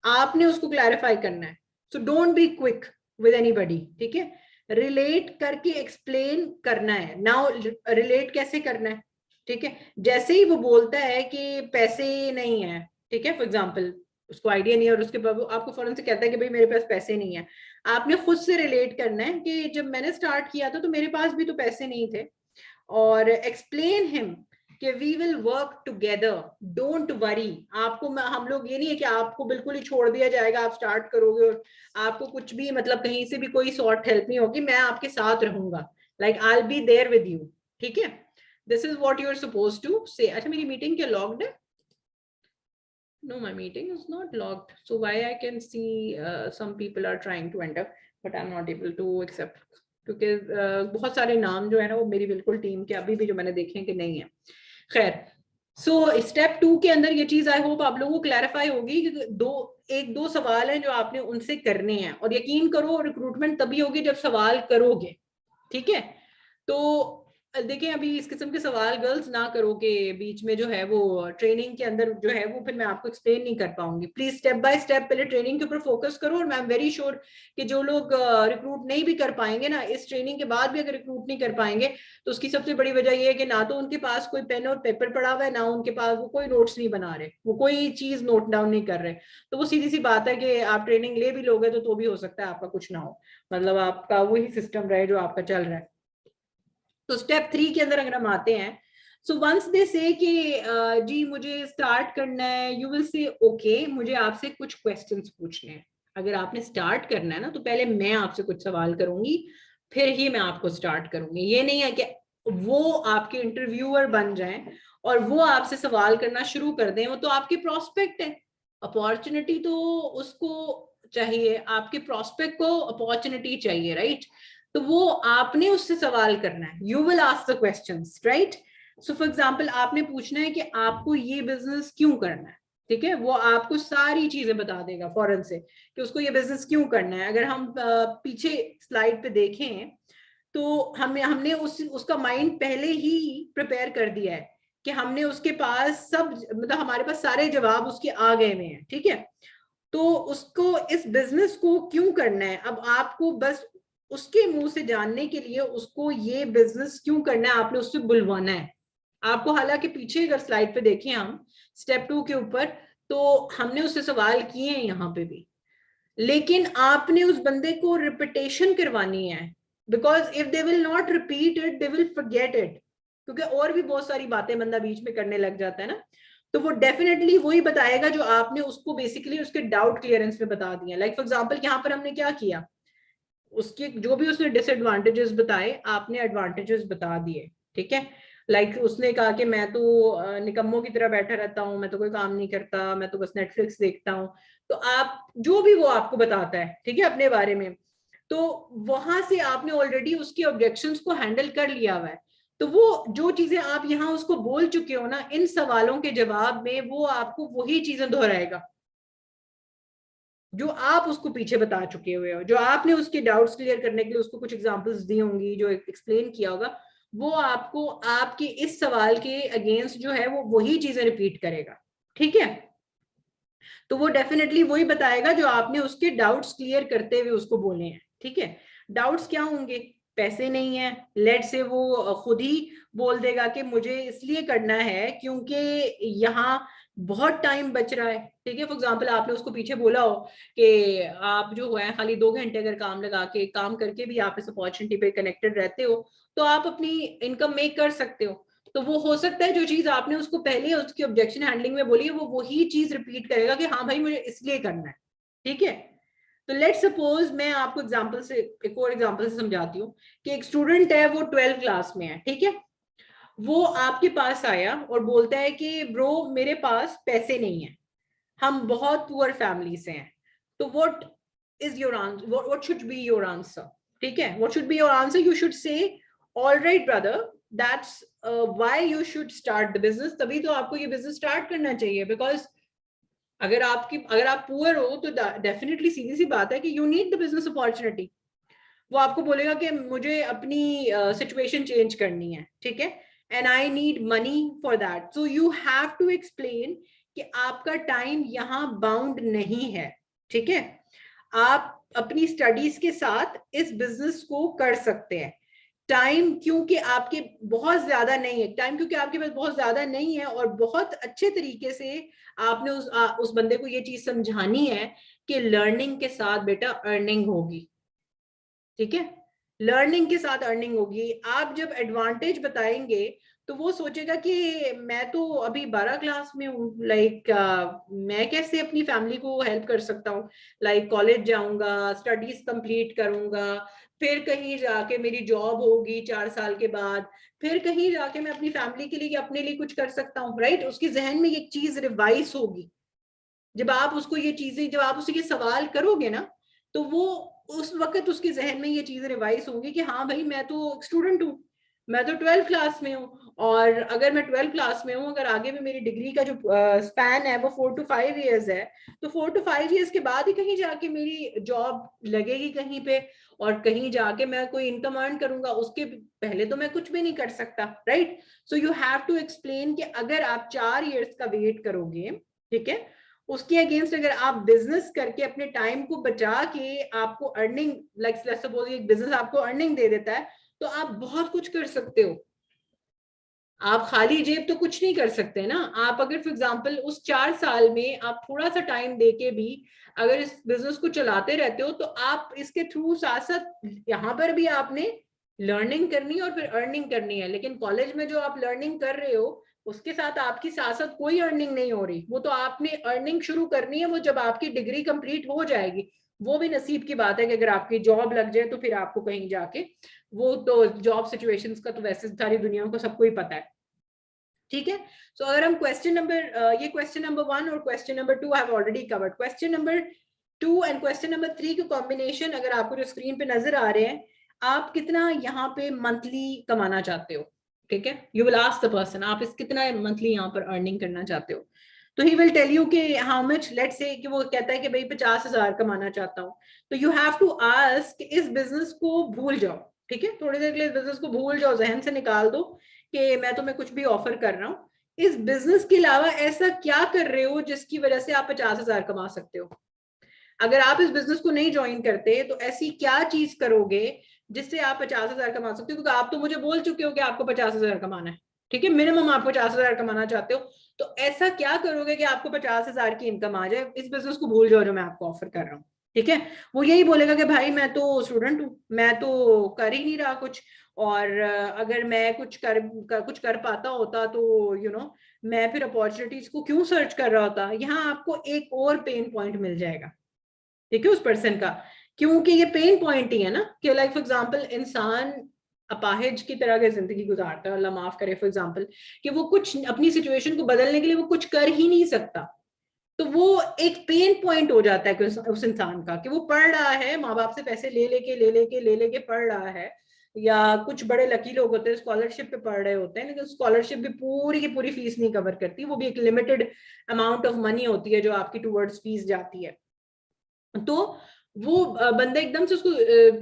आपने उसको क्लैरिफाई करना है। So don't be quick with anybody. ठीक है, रिलेट करके एक्सप्लेन करना है। नाउ रिलेट कैसे करना है? ठीक है, जैसे ही वो बोलता है कि पैसे नहीं है, ठीक है फॉर एग्जांपल उसको आइडिया नहीं है और उसके बाद वो आपको फौरन से कहता है कि भाई मेरे पास पैसे नहीं है, आपने खुद से रिलेट करना है कि जब मैंने स्टार्ट किया था तो मेरे पास भी तो पैसे नहीं थे, और एक्सप्लेन हिम कि we will work together, don't worry. आपको हम लोग ये नहीं है कि आपको बिल्कुल ही छोड़ दिया जाएगा, आप स्टार्ट करोगे और आपको कुछ भी मतलब कहीं से भी कोई सॉर्ट हेल्प नहीं होगी, मैं आपके साथ रहूंगा, like I will be there with you. ठीक है, this is what you are suppose to say. अच्छा मेरी मीटिंग क्या लॉक्ड है? No, my meeting is not logged, so why I can see some people are trying to enter but I'm not able to accept, क्योंकि बहुत सारे नाम जो है ना वो मेरी बिल्कुल टीम के अभी भी जो मैंने देखे हैं कि नहीं है। खैर, सो स्टेप 2 के अंदर ये चीज आई होप आप लोगों को क्लैरिफाई होगी कि एक दो सवाल हैं जो आपने उनसे करने हैं, और यकीन करो रिक्रूटमेंट तभी होगी जब सवाल करोगे। ठीक है, तो देखिए अभी इस किस्म के सवाल गर्ल्स ना करो कि बीच में जो है वो ट्रेनिंग के अंदर जो है वो फिर मैं आपको एक्सप्लेन नहीं कर पाऊंगी। प्लीज स्टेप बाय स्टेप पहले ट्रेनिंग के ऊपर फोकस करो, और मैं एम वेरी श्योर कि जो लोग रिक्रूट नहीं भी कर पाएंगे ना, इस ट्रेनिंग के बाद भी अगर रिक्रूट नहीं कर पाएंगे, तो उसकी सबसे बड़ी वजह यह है कि ना तो उनके पास कोई पेन और पेपर पड़ा हुआ है, ना उनके पास वो कोई नोट्स नहीं बना रहे, वो कोई चीज नोट डाउन नहीं कर रहे। तो वो सीधी सी बात है कि आप ट्रेनिंग ले भी लोगे तो भी हो सकता है आपका कुछ ना हो, मतलब आपका वही सिस्टम रहे जो आपका चल रहा है। तो स्टेप 3 के अंदर अगर हम आते हैं, सो वंस दे से कि जी मुझे स्टार्ट करना है, यू विल से ओके मुझे आपसे कुछ क्वेश्चंस पूछने हैं। अगर आपने स्टार्ट करना है ना तो पहले मैं आपसे कुछ सवाल करूंगी, फिर ही मैं आपको स्टार्ट करूंगी। ये नहीं है कि वो आपके इंटरव्यूअर बन जाएं और वो आपसे सवाल करना शुरू कर दें, वो तो आपके प्रोस्पेक्ट है। अपॉर्चुनिटी तो उसको चाहिए, आपके प्रोस्पेक्ट को अपॉर्चुनिटी चाहिए, राइट? तो वो आपने उससे सवाल करना है, you will ask the questions, right? So for example आपने पूछना है कि आपको ये बिजनेस क्यों करना है। ठीक है, वो आपको सारी चीजें बता देगा फौरन से कि उसको ये बिजनेस क्यों करना है। अगर हम पीछे स्लाइड पे देखें तो हमने उसका माइंड पहले ही प्रिपेयर कर दिया है कि हमने उसके पास सब, मतलब हमारे पास सारे जवाब उसके आ गए हुए हैं। ठीक है, तो उसको इस बिजनेस को क्यों करना है, अब आपको बस उसके मुंह से जानने के लिए उसको ये बिजनेस क्यों करना है आपने उससे बुलवाना है आपको। हालांकि पीछे अगर स्लाइड पे देखें हम स्टेप 2 के ऊपर, तो हमने उससे सवाल किए हैं यहाँ पे भी, लेकिन आपने उस बंदे को रिपीटेशन करवानी है, because if they will not repeat it they will forget it, क्योंकि और भी बहुत सारी बातें बंदा बीच में करने लग जाता है ना, तो वो डेफिनेटली वही बताएगा जो आपने उसको बेसिकली उसके डाउट क्लियरेंस में बता दिया। लाइक फॉर एग्जांपल यहाँ पर हमने क्या किया, उसके जो भी उसने डिसएडवांटेजेस बताए आपने एडवांटेजेस बता दिए। ठीक है, लाइक उसने कहा कि मैं तो निकम्मों की तरह बैठा रहता हूँ, मैं तो कोई काम नहीं करता, मैं तो बस नेटफ्लिक्स देखता हूँ। तो आप जो भी वो आपको बताता है, ठीक है, अपने बारे में, तो वहां से आपने ऑलरेडी उसके ऑब्जेक्शंस को हैंडल कर लिया हुआ है। तो वो जो चीजें आप यहाँ उसको बोल चुके हो ना, इन सवालों के जवाब में वो आपको वही चीजें दोहराएगा जो आप उसको पीछे बता चुके हुए हो, जो आपने उसके डाउट्स क्लियर करने के लिए उसको कुछ एग्जांपल्स दी होंगी, जो एक्सप्लेन किया होगा, वो आपको आपके इस सवाल के अगेंस्ट जो है वो वही चीजें रिपीट करेगा। ठीक है, तो वो डेफिनेटली वही बताएगा जो आपने उसके डाउट्स क्लियर करते हुए उसको बोले हैं। ठीक है, डाउट्स क्या होंगे, पैसे नहीं है, लेट से वो खुद ही बोल देगा कि मुझे इसलिए करना है क्योंकि यहाँ बहुत टाइम बच रहा है। ठीक है, फॉर एग्जाम्पल आपने उसको पीछे बोला हो कि आप जो है खाली 2 घंटे अगर काम लगा के काम करके भी आप इस अपॉर्चुनिटी पे कनेक्टेड रहते हो तो आप अपनी इनकम मेक कर सकते हो। तो वो हो सकता है जो चीज आपने उसको पहले उसकी ऑब्जेक्शन हैंडलिंग में बोली है वो वही चीज रिपीट करेगा कि हाँ भाई मुझे इसलिए करना है। ठीक है, तो लेट सपोज मैं आपको एग्जांपल से एक और एग्जांपल से समझाती हूँ कि एक स्टूडेंट है वो 12th क्लास में है। ठीक है, वो आपके पास आया और बोलता है कि ब्रो मेरे पास पैसे नहीं है, हम बहुत पुअर फैमिली से हैं, तो what is your answer, what should be your answer. ठीक है, what should be your answer, you should say all right brother that's why you should start the business, तभी तो आपको ये बिजनेस स्टार्ट करना चाहिए, बिकॉज अगर आप पुअर हो तो डेफिनेटली सीधी सी बात है कि you need the business opportunity. वो आपको बोलेगा कि मुझे अपनी सिचुएशन चेंज करनी है, ठीक है, and I need money for that, so you have to explain कि आपका टाइम यहाँ बाउंड नहीं है। ठीक है, आप अपनी स्टडीज के साथ इस बिजनेस को कर सकते हैं। टाइम क्योंकि आपके बहुत ज्यादा नहीं है, टाइम क्योंकि आपके पास बहुत ज्यादा नहीं है, और बहुत अच्छे तरीके से आपने उस बंदे को ये चीज समझानी है कि लर्निंग के साथ बेटा अर्निंग होगी। ठीक है, लर्निंग के साथ अर्निंग होगी। आप जब एडवांटेज बताएंगे तो वो सोचेगा कि मैं तो अभी 12 क्लास में हूँ, लाइक मैं कैसे अपनी फैमिली को हेल्प कर सकता हूँ, लाइक कॉलेज जाऊंगा, स्टडीज कंप्लीट करूंगा, फिर कहीं जाके मेरी जॉब होगी 4 साल के बाद, फिर कहीं जाके मैं अपनी फैमिली के लिए अपने लिए कुछ कर सकता हूँ, राइट। उसके जहन में ये चीज रिवाइज होगी। जब आप उसको ये चीजें, जब आप उससे ये सवाल करोगे ना, तो वो उस वक्त उसके जहन में ये चीजें रिवाइज होंगी कि हाँ भाई मैं तो स्टूडेंट हूँ, मैं तो 12th क्लास में हूँ, और अगर मैं 12th क्लास में हूँ, अगर आगे में मेरी डिग्री का जो स्पैन है वो 4 to 5 years है, तो 4 to 5 years के बाद ही कहीं जाके मेरी जॉब लगेगी कहीं पे, और कहीं जाके मैं कोई इनकम अर्न करूंगा, उसके पहले तो मैं कुछ भी नहीं कर सकता, right. So you have to explain कि अगर आप 4 years का वेट करोगे, ठीक है, उसके अगेंस्ट अगर आप बिजनेस करके अपने टाइम को बचा के आपको अर्निंग, लाइक सपोज एक बिजनेस आपको अर्निंग दे देता है, तो आप बहुत कुछ कर सकते हो। आप खाली जेब तो कुछ नहीं कर सकते ना। आप अगर फॉर एग्जांपल उस 4 साल में आप थोड़ा सा टाइम देके भी अगर इस बिजनेस को चलाते रहते हो, तो आप इसके थ्रू साथ साथ यहाँ पर भी आपने लर्निंग करनी है और फिर अर्निंग करनी है। लेकिन कॉलेज में जो आप लर्निंग कर रहे हो उसके साथ आपकी साथ साथ कोई अर्निंग नहीं हो रही, वो तो आपने अर्निंग शुरू करनी है वो जब आपकी डिग्री कंप्लीट हो जाएगी। वो भी नसीब की बात है कि अगर आपकी जॉब लग जाए तो फिर आपको कहीं जाके, वो तो जॉब सिचुएशंस का तो वैसे सारी दुनिया को सबको ही पता है। ठीक है, सो अगर हम क्वेश्चन नंबर ये क्वेश्चन नंबर 1 और question number 2 have already covered. Question number 2 and question number 3 के कॉम्बिनेशन अगर आपको जो स्क्रीन पे नजर आ रहे हैं, आप कितना यहाँ पे मंथली कमाना चाहते हो। ठीक है, you will ask the person आप इस कितना मंथली यहाँ पर अर्निंग करना चाहते हो। तो ही विल टेल यू कि हाउ मच, लेट्स से कि वो कहता है कि भाई 50,000 कमाना चाहता हूँ, तो यू हैव टू आस्क इस बिजनेस को भूल जाओ, ठीक है, थोड़ी देर के लिए इस बिजनेस को भूल जाओ, जहन से निकाल दो कि मैं तुम्हें कुछ भी ऑफर कर रहा हूँ, इस बिजनेस के अलावा ऐसा क्या कर रहे हो जिसकी वजह से आप 50,000 कमा सकते हो। अगर आप इस बिजनेस को नहीं ज्वाइन करते तो ऐसी क्या चीज करोगे जिससे आप 50,000 कमा सकते हो, क्योंकि आप तो मुझे बोल चुके हो कि आपको 50,000 कमाना है, ठीक है, मिनिमम आप 50,000 कमाना चाहते हो, तो ऐसा क्या करोगे कि आपको 50,000 की इनकम आ जाए, इस बिजनेस को भूल जाओ जो मैं आपको ऑफर कर रहा हूँ, ठीक है। वो यही बोलेगा कि भाई मैं तो स्टूडेंट हूँ, मैं तो कर ही नहीं रहा कुछ, और अगर मैं कुछ कर पाता होता तो मैं फिर अपॉर्चुनिटीज को क्यों सर्च कर रहा होता। यहाँ आपको एक और पेन पॉइंट मिल जाएगा, ठीक है, उस पर्सन का, क्योंकि ये पेन पॉइंट ही है ना कि लाइक फॉर एग्जांपल इंसान अपाहिज की तरह की जिंदगी गुजारता है, अल्लाह माफ करे, फॉर एग्जांपल कि वो कुछ अपनी सिचुएशन को बदलने के लिए वो कुछ कर ही नहीं सकता, तो वो एक पेन पॉइंट हो जाता है उस इंसान का कि वो पढ़ रहा है, माँ बाप से पैसे ले लेके पढ़ रहा है, या कुछ बड़े लकी लोग होते हैं स्कॉलरशिप पे पढ़ रहे होते हैं, लेकिन स्कॉलरशिप भी पूरी की पूरी फीस नहीं कवर करती, वो भी एक लिमिटेड अमाउंट ऑफ मनी होती है जो आपकी टूवर्ड्स फीस जाती है। तो वो बंदा एकदम से उसको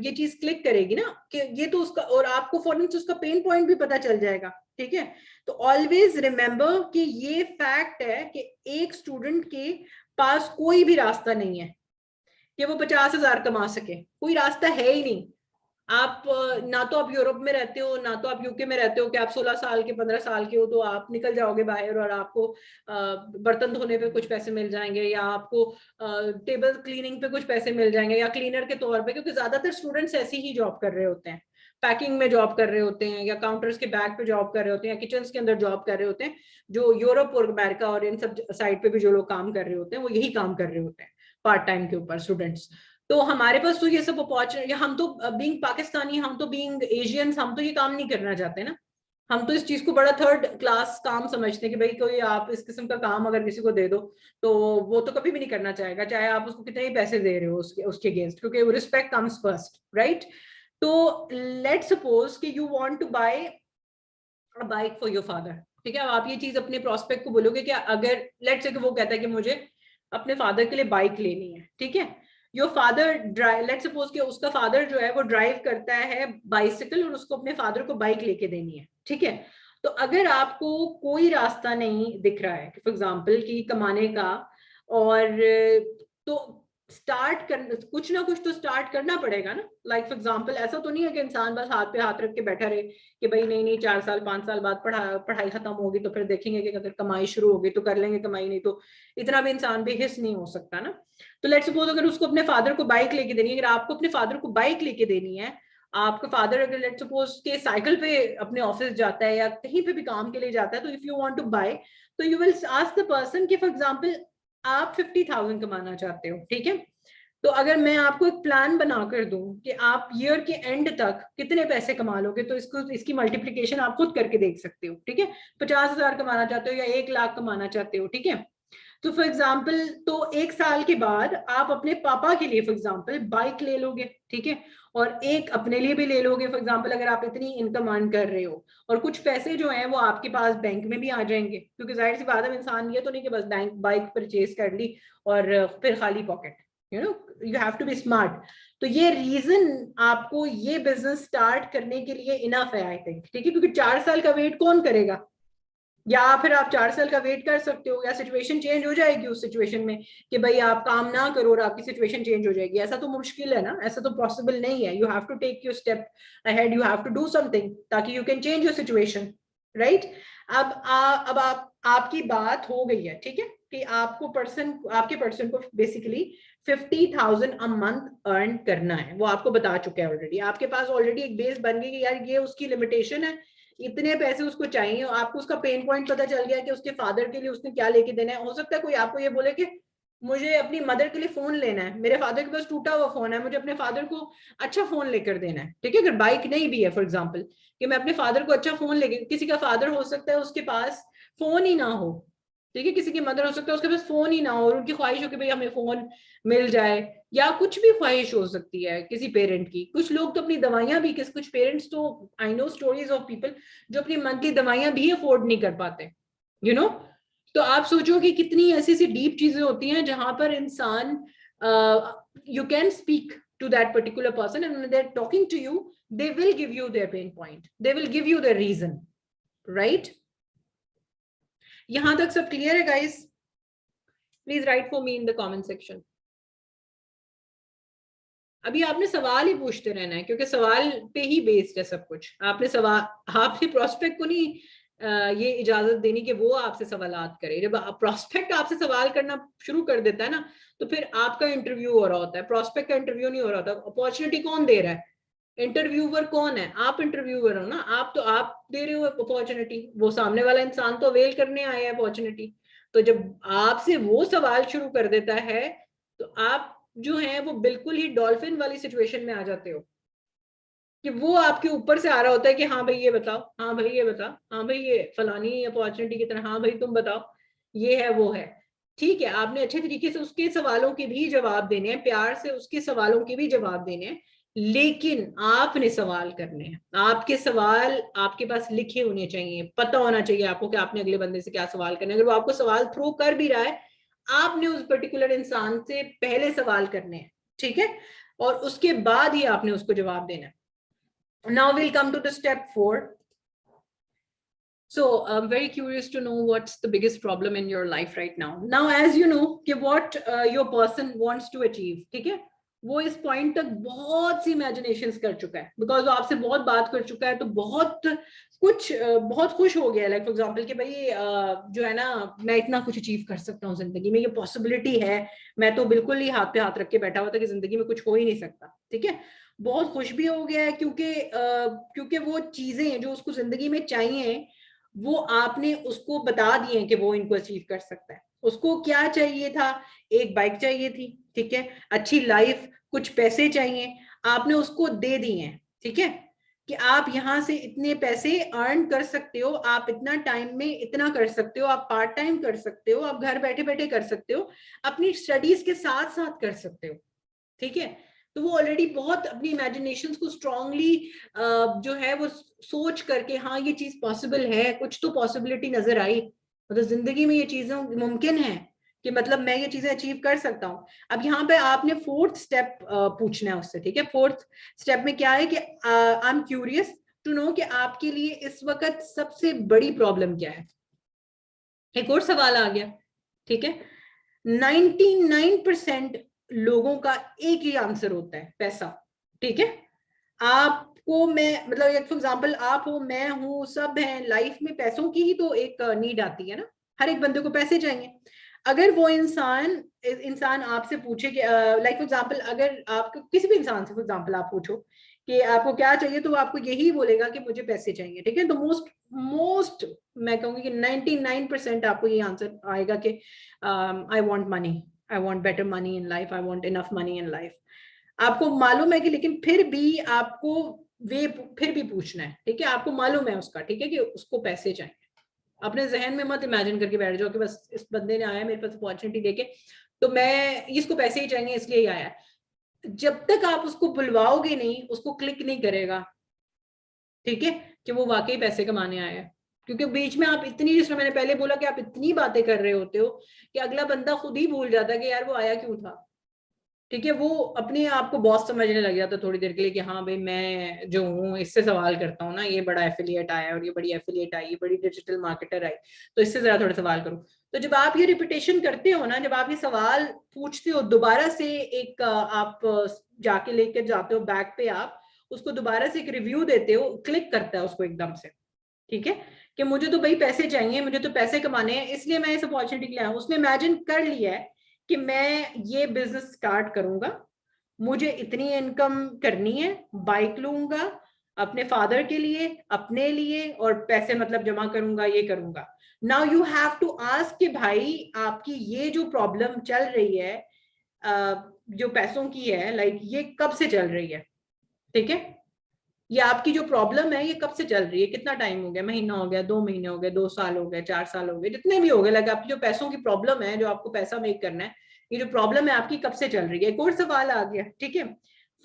ये चीज क्लिक करेगी ना कि ये तो उसका, और आपको फौरन से उसका पेन पॉइंट भी पता चल जाएगा, ठीक है। तो ऑलवेज रिमेंबर कि ये फैक्ट है कि एक स्टूडेंट के पास कोई भी रास्ता नहीं है कि वो 50,000 कमा सके, कोई रास्ता है ही नहीं। आप ना तो आप यूरोप में रहते हो, ना तो आप यूके में रहते हो कि आप 16 साल के 15 साल के हो तो आप निकल जाओगे बाहर और आपको बर्तन धोने पे कुछ पैसे मिल जाएंगे, या आपको टेबल क्लीनिंग पे कुछ पैसे मिल जाएंगे, या क्लीनर के तौर पे, क्योंकि ज्यादातर स्टूडेंट्स ऐसी ही जॉब कर रहे होते हैं, पैकिंग में जॉब कर रहे होते हैं, या काउंटर्स के बैक पे जॉब कर रहे होते हैं, या किचन के अंदर जॉब कर रहे होते हैं, जो यूरोप और अमेरिका और इन सब साइड पे भी जो लोग काम कर रहे होते हैं वो यही काम कर रहे होते हैं पार्ट टाइम के ऊपर, स्टूडेंट्स। तो हमारे पास तो ये सब अपॉर्चुनिटी, हम तो बीइंग पाकिस्तानी, हम तो बीइंग एशियंस, हम तो ये काम नहीं करना चाहते ना, हम तो इस चीज को बड़ा थर्ड क्लास काम समझते हैं कि भाई कोई आप इस किस्म का काम अगर किसी को दे दो तो वो तो कभी भी नहीं करना चाहेगा, चाहे आप उसको कितने ही पैसे दे रहे हो उसके उसके अगेंस्ट, क्योंकि वो रिस्पेक्ट कम्स फर्स्ट, राइट। तो लेट सपोज कि you want to buy a bike for your father, ठीक है, अब आप ये चीज अपने प्रोस्पेक्ट को बोलोगे कि अगर लेट्स से कि वो कहता है कि मुझे अपने फादर के लिए बाइक लेनी है, ठीक है, your father drive, late suppose कि उसका फादर जो है वो ड्राइव करता है बाइसिकल और उसको अपने फादर को बाइक लेके देनी है, ठीक है। तो अगर आपको कोई रास्ता नहीं दिख रहा है फॉर एग्जाम्पल कि कमाने का, और तो स्टार्ट कर, कुछ ना कुछ तो स्टार्ट करना पड़ेगा ना, लाइक फॉर एग्जाम्पल ऐसा तो नहीं है कि इंसान बस हाथ पे हाथ रख के बैठा रहे कि भाई नहीं नहीं 4 साल 5 साल बाद पढ़ाई खत्म होगी तो फिर देखेंगे कि अगर कमाई शुरू होगी तो कर लेंगे कमाई, नहीं तो इतना भी इंसान बेहिस नहीं हो सकता ना। तो लेट्स सपोज अगर उसको अपने फादर को बाइक लेके देनी है, अगर आपको अपने फादर को बाइक लेके देनी है, आपका फादर अगर लेट्स सपोज के साइकिल पे अपने ऑफिस जाता है या कहीं पे भी काम के लिए जाता है, तो if you want to buy, तो you will ask the person कि फॉर एग्जांपल आप 50,000 कमाना चाहते हो, ठीक है, तो अगर मैं आपको एक प्लान बना कर दूं कि आप ईयर के एंड तक कितने पैसे कमा लोगे, तो इसकी मल्टीप्लिकेशन आप खुद करके देख सकते हो, ठीक है। 50,000 कमाना चाहते हो या 1 लाख कमाना चाहते हो, ठीक है, तो फॉर एग्जाम्पल तो 1 साल के बाद आप अपने पापा के लिए फॉर एग्जाम्पल बाइक ले लोगे, ठीक है, और एक अपने लिए भी ले लोगे, फॉर एग्जाम्पल अगर आप इतनी इनकम अर्न कर रहे हो, और कुछ पैसे जो हैं वो आपके पास बैंक में भी आ जाएंगे, क्योंकि जाहिर सी बात है इंसान ये तो नहीं कि बस बाइक परचेज कर ली और फिर खाली pocket, you have to be smart. तो ये रीजन आपको ये बिजनेस स्टार्ट करने के लिए इनफ है आई थिंक, ठीक है, क्योंकि 4 साल का वेट कौन करेगा, या फिर आप 4 साल का वेट कर सकते हो, या सिचुएशन चेंज हो जाएगी उस सिचुएशन में कि भाई आप काम ना करो और आपकी सिचुएशन चेंज हो जाएगी, ऐसा तो मुश्किल है ना, ऐसा तो पॉसिबल नहीं है, you have to take your step ahead, you have to do something ताकि you can change your situation, right. अब आपकी बात हो गई है, ठीक है, कि आपके पर्सन को बेसिकली 50,000 अ मंथ अर्न करना है, वो आपको बता चुका है ऑलरेडी, आपके पास ऑलरेडी एक बेस बन गई कि यार ये उसकी लिमिटेशन है, इतने पैसे उसको चाहिए, आपको उसका पेन पॉइंट पता चल गया कि उसके फादर के लिए उसने क्या लेके देना है। हो सकता है कोई आपको ये बोले कि मुझे अपनी मदर के लिए फोन लेना है, मेरे फादर के पास टूटा हुआ फोन है, मुझे अपने फादर को अच्छा फोन लेकर देना है, ठीक है, अगर बाइक नहीं भी है फॉर एग्जाम्पल कि मैं अपने फादर को अच्छा फोन लेके, किसी का फादर हो सकता है उसके पास फोन ही ना हो, ठीक है, किसी की मदर हो सकता है उसके पास फोन ही ना हो और उनकी ख्वाहिश हो कि भाई हमें फोन मिल जाए, या कुछ भी ख्वाहिश हो सकती है किसी पेरेंट की, कुछ लोग तो अपनी दवाइयां भी, कुछ पेरेंट्स तो I know stories of people जो अपनी मंथली दवाइयां भी अफोर्ड नहीं कर पाते, यू नो। तो आप सोचो कि कितनी ऐसी सी डीप चीजें होती हैं जहां पर इंसान, you can speak to that particular person, and when they're talking to you, they will give you their pain point, they will give you their reason, right? यहां तक सब क्लियर है guys? Please write for me in the comment section. अभी आपने सवाल ही पूछते रहना है, क्योंकि सवाल पे ही बेस्ड है सब कुछ. आपने सवाल, आपने प्रोस्पेक्ट को नहीं ये इजाजत देनी कि वो आपसे सवालात करे. जब प्रोस्पेक्ट आपसे सवाल करना शुरू कर देता है ना, तो फिर आपका इंटरव्यू हो रहा होता है, प्रोस्पेक्ट का इंटरव्यू नहीं हो रहा होता. अपॉर्चुनिटी कौन दे रहा है? इंटरव्यूअर कौन है? आप इंटरव्यूअर हो ना. आप दे रहे हो अपॉर्चुनिटी, वो सामने वाला इंसान तो अवेल करने आया है अपॉर्चुनिटी. तो जब आपसे वो सवाल शुरू कर देता है, तो आप जो है वो बिल्कुल ही डॉल्फिन वाली सिचुएशन में आ जाते हो, कि वो आपके ऊपर से आ रहा होता है कि हाँ भाई ये बताओ, हाँ भाई ये बताओ, हाँ भाई ये फलानी अपॉर्चुनिटी की तरह, हाँ भाई तुम बताओ, ये है वो है. ठीक है, आपने अच्छे तरीके से उसके सवालों के भी जवाब देने हैं, प्यार से उसके सवालों के भी जवाब देने हैं, लेकिन आपने सवाल करने हैं. आपके सवाल आपके पास लिखे होने चाहिए, पता होना चाहिए आपको कि आपने अगले बंदे से क्या सवाल करना है. अगर वो आपको सवाल थ्रो कर भी रहा है, आपने उस पर्टिकुलर इंसान से पहले सवाल करने हैं, ठीक है, और उसके बाद ही आपने उसको जवाब देना है. Now we'll come to the step 4. So I'm very curious to know what's the biggest problem in your life right now. Now, as you know कि what your person wants to achieve, ठीक है, वो इस पॉइंट तक बहुत सी इमेजिनेशंस कर चुका है, बिकॉज वो आपसे बहुत बात कर चुका है, तो बहुत कुछ बहुत खुश हो गया. लाइक फॉर एग्जांपल कि भाई जो है ना, मैं इतना कुछ अचीव कर सकता हूँ जिंदगी में, ये पॉसिबिलिटी है. मैं तो बिल्कुल ही हाथ पे हाथ रख के बैठा हुआ था कि जिंदगी में कुछ हो ही नहीं सकता. ठीक है, बहुत खुश भी हो गया है, क्योंकि वो चीजें जो उसको जिंदगी में चाहिए, वो आपने उसको बता दिए कि वो इनको अचीव कर सकता है. उसको क्या चाहिए था? एक बाइक चाहिए थी, ठीक है, अच्छी लाइफ, कुछ पैसे चाहिए, आपने उसको दे दिए हैं. ठीक है, कि आप यहां से इतने पैसे अर्न कर सकते हो, आप इतना टाइम में इतना कर सकते हो, आप पार्ट टाइम कर सकते हो, आप घर बैठे बैठे कर सकते हो, अपनी स्टडीज के साथ साथ कर सकते हो. ठीक है, तो वो ऑलरेडी बहुत अपनी इमेजिनेशंस को स्ट्रांगली जो है वो सोच करके, हाँ ये चीज पॉसिबल है, कुछ तो पॉसिबिलिटी नजर आई, मतलब जिंदगी में ये चीजें मुमकिन है कि मतलब मैं ये चीजें अचीव कर सकता हूँ. अब यहाँ पे आपने फोर्थ स्टेप पूछना है उससे. ठीक है, फोर्थ स्टेप में क्या है कि I am curious to know कि आपके लिए इस वक्त सबसे बड़ी प्रॉब्लम क्या है. एक और सवाल आ गया. ठीक है, 99% लोगों का एक ही आंसर होता है, पैसा. ठीक है, आपको मैं मतलब फॉर एग्जांपल आप हो, मैं हूं, सब हैं, लाइफ में पैसों की ही तो एक नीड आती है ना. हर एक बंदे को पैसे चाहिए. अगर वो इंसान आपसे पूछे कि लाइक फॉर एग्जांपल, अगर आपको किसी भी इंसान से फॉर एग्जांपल आप पूछो कि आपको क्या चाहिए, तो वो आपको यही बोलेगा कि मुझे पैसे चाहिए. ठीक है, तो मोस्ट मैं कहूंगी कि 99% आपको ये आंसर आएगा कि I want money, I want better money in life, I want enough money in life. आपको मालूम है कि, लेकिन फिर भी आपको वे फिर भी पूछना है. ठीक है, आपको मालूम है उसका, ठीक है, कि उसको पैसे चाहिए. अपने जहन में मत इमेजिन करके बैठ जाओ कि बस इस बंदे ने आया मेरे पास अपॉर्चुनिटी देके, तो मैं इसको पैसे ही चाहिए इसलिए ही आया. जब तक आप उसको बुलवाओगे नहीं, उसको क्लिक नहीं करेगा, ठीक है, कि वो वाकई पैसे कमाने आया है. क्योंकि बीच में आप इतनी, जिसमें मैंने पहले बोला कि आप इतनी बातें कर रहे होते हो कि अगला बंदा खुद ही भूल जाता है कि यार वो आया क्यों था. ठीक है, वो अपने आप को बॉस समझने लग जाता थोड़ी देर के लिए कि हाँ भाई मैं जो हूँ इससे सवाल करता हूँ ना, ये बड़ा एफिलिएट आया और ये बड़ी एफिलिएट आई, ये बड़ी डिजिटल मार्केटर आई, तो इससे जरा थोड़ा सवाल करूँ. तो जब आप ये रिपीटेशन करते हो ना, जब आप ये सवाल पूछते हो दोबारा से, एक आप जाके लेकर जाते हो बैक पे, आप उसको दोबारा से एक रिव्यू देते हो, क्लिक करता है उसको एकदम से. ठीक है, कि मुझे तो भाई पैसे चाहिए, मुझे तो पैसे कमाने हैं, इसलिए मैं इस अपॉर्चुनिटी के लिए आया. उसने इमेजिन कर लिया है कि मैं ये बिजनेस स्टार्ट करूंगा, मुझे इतनी इनकम करनी है, बाइक लूंगा अपने फादर के लिए, अपने लिए, और पैसे मतलब जमा करूंगा, ये करूंगा. Now you have to ask कि भाई आपकी ये जो प्रॉब्लम चल रही है जो पैसों की है, लाइक ये कब से चल रही है. ठीक है, ये आपकी जो प्रॉब्लम है ये कब से चल रही है, कितना टाइम हो गया, महीना हो गया, 2 महीने हो गए, 2 साल हो गए, 4 साल हो गए, जितने भी हो गए, लाइक आपकी जो पैसों की प्रॉब्लम है, जो आपको पैसा मेक करना है, ये जो प्रॉब्लम है आपकी कब से चल रही है. एक और सवाल आ गया. ठीक है,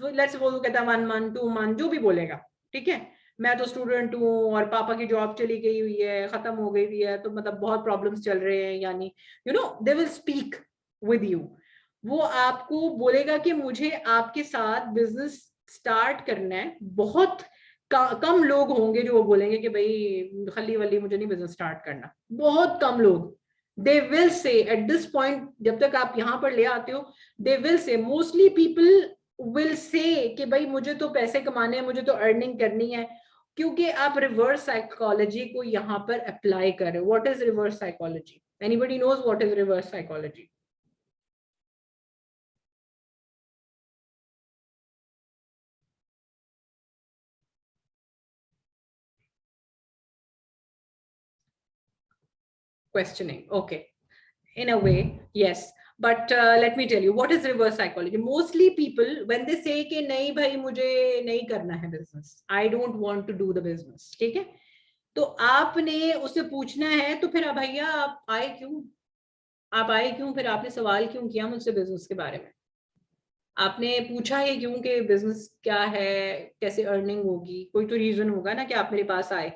लेट्स सपोज वो कहता है 1 मंथ 2 मंथ जो भी बोलेगा. ठीक है, मैं तो स्टूडेंट हूँ और पापा की जॉब चली गई हुई है, खत्म हो गई हुई है, तो मतलब बहुत प्रॉब्लम्स चल रहे हैं, यानी they will speak with you. वो आपको बोलेगा कि मुझे आपके साथ बिजनेस स्टार्ट करना है। बहुत कम लोग होंगे जो वो बोलेंगे कि भाई खली वली मुझे नहीं बिजनेस स्टार्ट करना, बहुत कम लोग। They will say at this point, जब तक आप यहाँ पर ले आते हो, they will say, mostly people will say कि भाई मुझे तो पैसे कमाने हैं, मुझे तो अर्निंग करनी है, क्योंकि आप रिवर्स साइकोलॉजी को यहाँ पर अप्लाई कर रहे हो। What is reverse psychology? Anybody knows what is reverse psychology? Questioning, okay, in a way, yes. But let me tell you what is reverse psychology. Mostly people, when they say कि नहीं भाई मुझे नहीं करना है business, I don't want to do the business, ठीक है, तो आपने उससे पूछना है तो फिर भैया आप आए क्यों? आप आए क्यों? फिर आपने सवाल क्यों किया मुझसे बिजनेस के बारे में? आपने पूछा है क्यों कि बिजनेस क्या है, कैसे अर्निंग होगी? कोई तो रीजन होगा ना कि आप मेरे पास आए।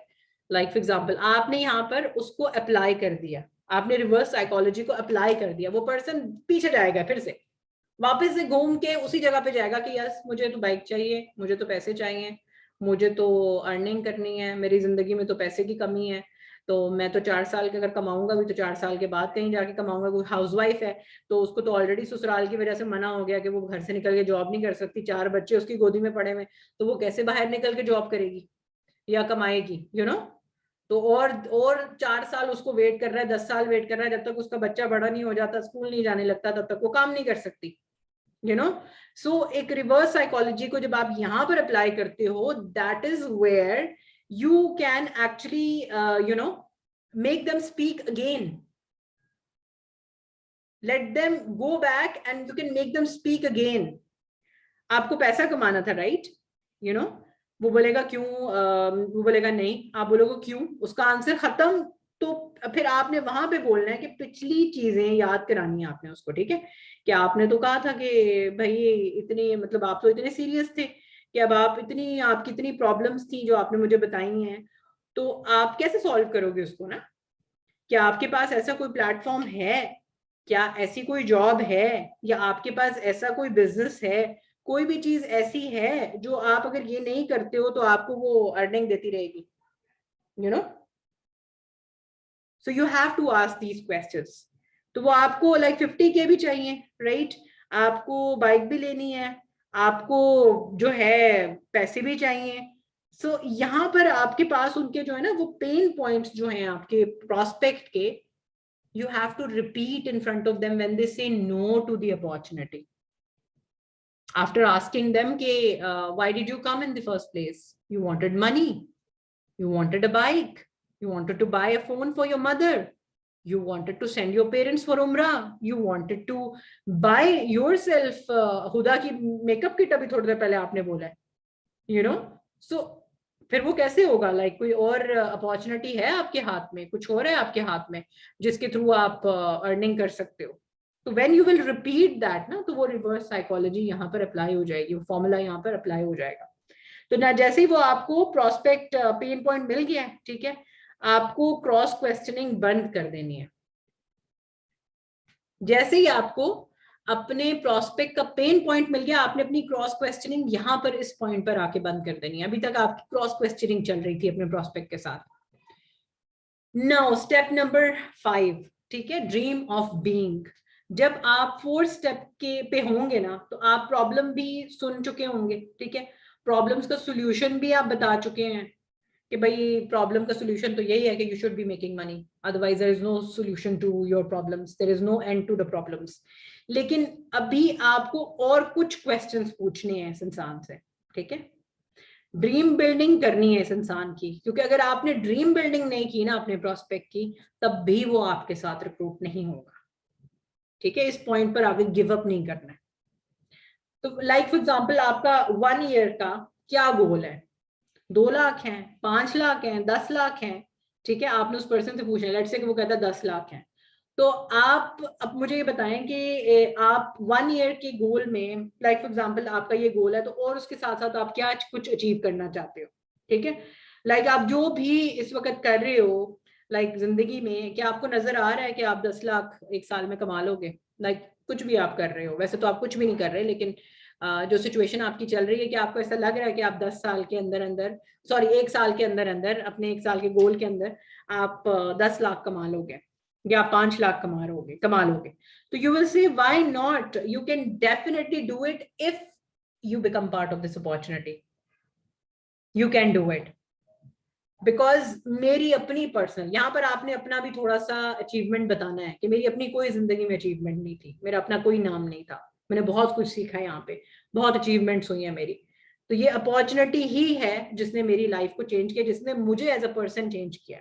लाइक फॉर एग्जांपल, आपने यहाँ पर उसको अप्लाई कर दिया, आपने रिवर्स साइकोलॉजी को अप्लाई कर दिया, वो पर्सन पीछे जाएगा, फिर से वापस से घूम के उसी जगह पे जाएगा कि यस मुझे तो बाइक चाहिए, मुझे तो पैसे चाहिए, मुझे तो अर्निंग करनी है, मेरी जिंदगी में तो पैसे की कमी है, तो मैं तो 4 साल के अगर कमाऊंगा भी तो 4 साल के बाद कहीं जाके कमाऊंगा। कोई हाउसवाइफ है तो उसको तो ऑलरेडी ससुराल की वजह से मना हो गया कि वो घर से निकल के जॉब नहीं कर सकती, 4 बच्चे उसकी गोदी में पड़े हुए, तो वो कैसे बाहर निकल के जॉब करेगी या कमाएगी? तो और 4 साल उसको वेट कर रहा है, 10 साल वेट कर रहा है, जब तक उसका बच्चा बड़ा नहीं हो जाता, स्कूल नहीं जाने लगता, तब तक वो काम नहीं कर सकती। सो एक रिवर्स साइकोलॉजी को जब आप यहां पर अप्लाई करते हो, that is where you can actually make them speak again, let them go back and you can make them speak again. आपको पैसा कमाना था, राइट? वो बोलेगा क्यों, वो बोलेगा नहीं, आप बोलोगे क्यों, उसका आंसर खत्म। तो फिर आपने वहां पे बोलना है कि पिछली चीजें याद करानी है आपने उसको, ठीक है? कि आपने तो कहा था कि भाई इतनी, मतलब आप तो इतने सीरियस थे कि अब आप इतनी, आपकी इतनी प्रॉब्लम्स थी जो आपने मुझे बताई हैं, तो आप कैसे सॉल्व करोगे उसको ना? क्या आपके पास ऐसा कोई प्लेटफॉर्म है? क्या ऐसी कोई जॉब है? या आपके पास ऐसा कोई बिजनेस है? कोई भी चीज ऐसी है जो आप अगर ये नहीं करते हो तो आपको वो अर्निंग देती रहेगी? You know so you have to ask these questions. तो वो आपको लाइक 50K भी चाहिए, राइट? आपको बाइक भी लेनी है, आपको जो है पैसे भी चाहिए। सो यहाँ पर आपके पास उनके जो है ना वो पेन पॉइंट्स जो हैं आपके प्रोस्पेक्ट के, you have to repeat in front of them when they say no to the opportunity. After asking them कि why did you come in the first place? You wanted money, you wanted a bike, you wanted to buy a phone for your mother, you wanted to send your parents for umrah, you wanted to buy yourself हुदा की मेकअप किट अभी थोड़ी देर पहले आपने बोला है, so फिर वो कैसे होगा? लाइक कोई और अपॉर्चुनिटी है आपके हाथ में, कुछ और है आपके हाथ में जिसके थ्रू आप अर्निंग कर सकते हो? तो when you will repeat that ना, तो वो रिवर्स साइकोलॉजी यहाँ पर अप्लाई हो जाएगी, वो फॉर्मूला यहाँ पर अप्लाई हो जाएगा। तो ना जैसे ही वो आपको प्रोस्पेक्ट पेन पॉइंट मिल गया है, ठीक है, आपको क्रॉस क्वेश्चनिंग बंद कर देनी है। जैसे ही आपको अपने प्रोस्पेक्ट का पेन पॉइंट मिल गया, आपने अपनी क्रॉस क्वेश्चनिंग यहां पर इस पॉइंट पर आके बंद कर देनी है। अभी तक आपकी क्रॉस क्वेश्चनिंग चल रही थी अपने प्रोस्पेक्ट के साथ। नाउ स्टेप नंबर 5, ठीक है, ड्रीम ऑफ बीइंग। जब आप 4th स्टेप के पे होंगे ना, तो आप प्रॉब्लम भी सुन चुके होंगे, ठीक है, प्रॉब्लम्स का सोल्यूशन भी आप बता चुके हैं कि भाई प्रॉब्लम का सोल्यूशन तो यही है कि you should be making money, otherwise there is no solution to your problems, there is no end to the problems. लेकिन अभी आपको और कुछ क्वेश्चंस पूछने हैं इस इंसान से, ठीक है? ड्रीम बिल्डिंग करनी है इस इंसान की, क्योंकि अगर आपने ड्रीम बिल्डिंग नहीं की ना अपने प्रोस्पेक्ट की, तब भी वो आपके साथ रिक्रूट नहीं होगा, ठीक है? इस पॉइंट पर आपको गिव अप नहीं करना है। तो लाइक फॉर एग्जांपल, आपका 1 ईयर का क्या गोल है? 2 लाख है, 5 लाख है, 10 लाख है, ठीक है? आपने उस पर्सन से पूछना है, लेट्स से कि वो कहता है 10 लाख है। तो आप अब मुझे ये बताएं कि आप 1 ईयर के गोल में, लाइक फॉर एग्जांपल आपका ये गोल है, तो और उसके साथ साथ आप क्या कुछ अचीव करना चाहते हो, ठीक है, लाइक आप जो भी इस वक्त कर रहे हो लाइक जिंदगी में, क्या आपको नजर आ रहा है कि आप 10 लाख एक साल में कमा लोगे? लाइक कुछ भी आप कर रहे हो, वैसे तो आप कुछ भी नहीं कर रहे, लेकिन जो सिचुएशन आपकी चल रही है, कि आपको ऐसा लग रहा है कि आप 10 साल के अंदर अंदर, सॉरी 1 साल के अंदर अंदर, अपने 1 साल के गोल के अंदर आप 10 लाख कमा लोगे या 5 लाख कमा लोगे, तो you will say why not, you can definitely do it if you become part of this opportunity, you can do it. Because मेरी अपनी पर्सनल, यहाँ पर आपने अपना भी थोड़ा सा अचीवमेंट बताना है कि मेरी अपनी कोई जिंदगी में अचीवमेंट नहीं थी, मेरा अपना कोई नाम नहीं था, मैंने बहुत कुछ सीखा है यहाँ पे, बहुत अचीवमेंट्स हुई है मेरी, तो ये अपॉर्चुनिटी ही है जिसने मेरी लाइफ को चेंज किया, जिसने मुझे एज अ पर्सन चेंज किया।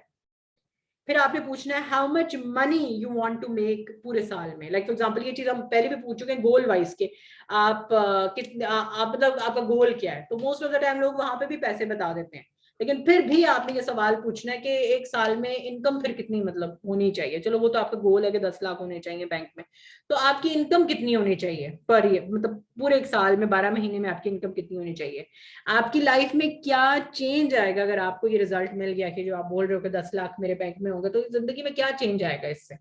फिर आपने पूछना है how much money you want to make पूरे साल में, लाइक फॉर एग्जांपल ये चीज हम पहले भी पूछ चुके हैं गोल वाइज के, आप कितने आप मतलब आपका गोल क्या है, तो मोस्ट ऑफ द टाइम लोग वहां पे भी पैसे बता देते हैं, लेकिन फिर भी आपने ये सवाल पूछना है कि एक साल में इनकम फिर कितनी मतलब होनी चाहिए, चलो वो तो आपका गोल है कि 10 लाख होने चाहिए बैंक में, तो आपकी इनकम कितनी होनी चाहिए पर ईयर, मतलब पूरे एक साल में 12 महीने में आपकी इनकम कितनी होनी चाहिए, आपकी लाइफ में क्या चेंज आएगा अगर आपको ये रिजल्ट मिल गया कि जो आप बोल रहे हो कि 10 लाख मेरे बैंक में होगा, तो जिंदगी में क्या चेंज आएगा, इससे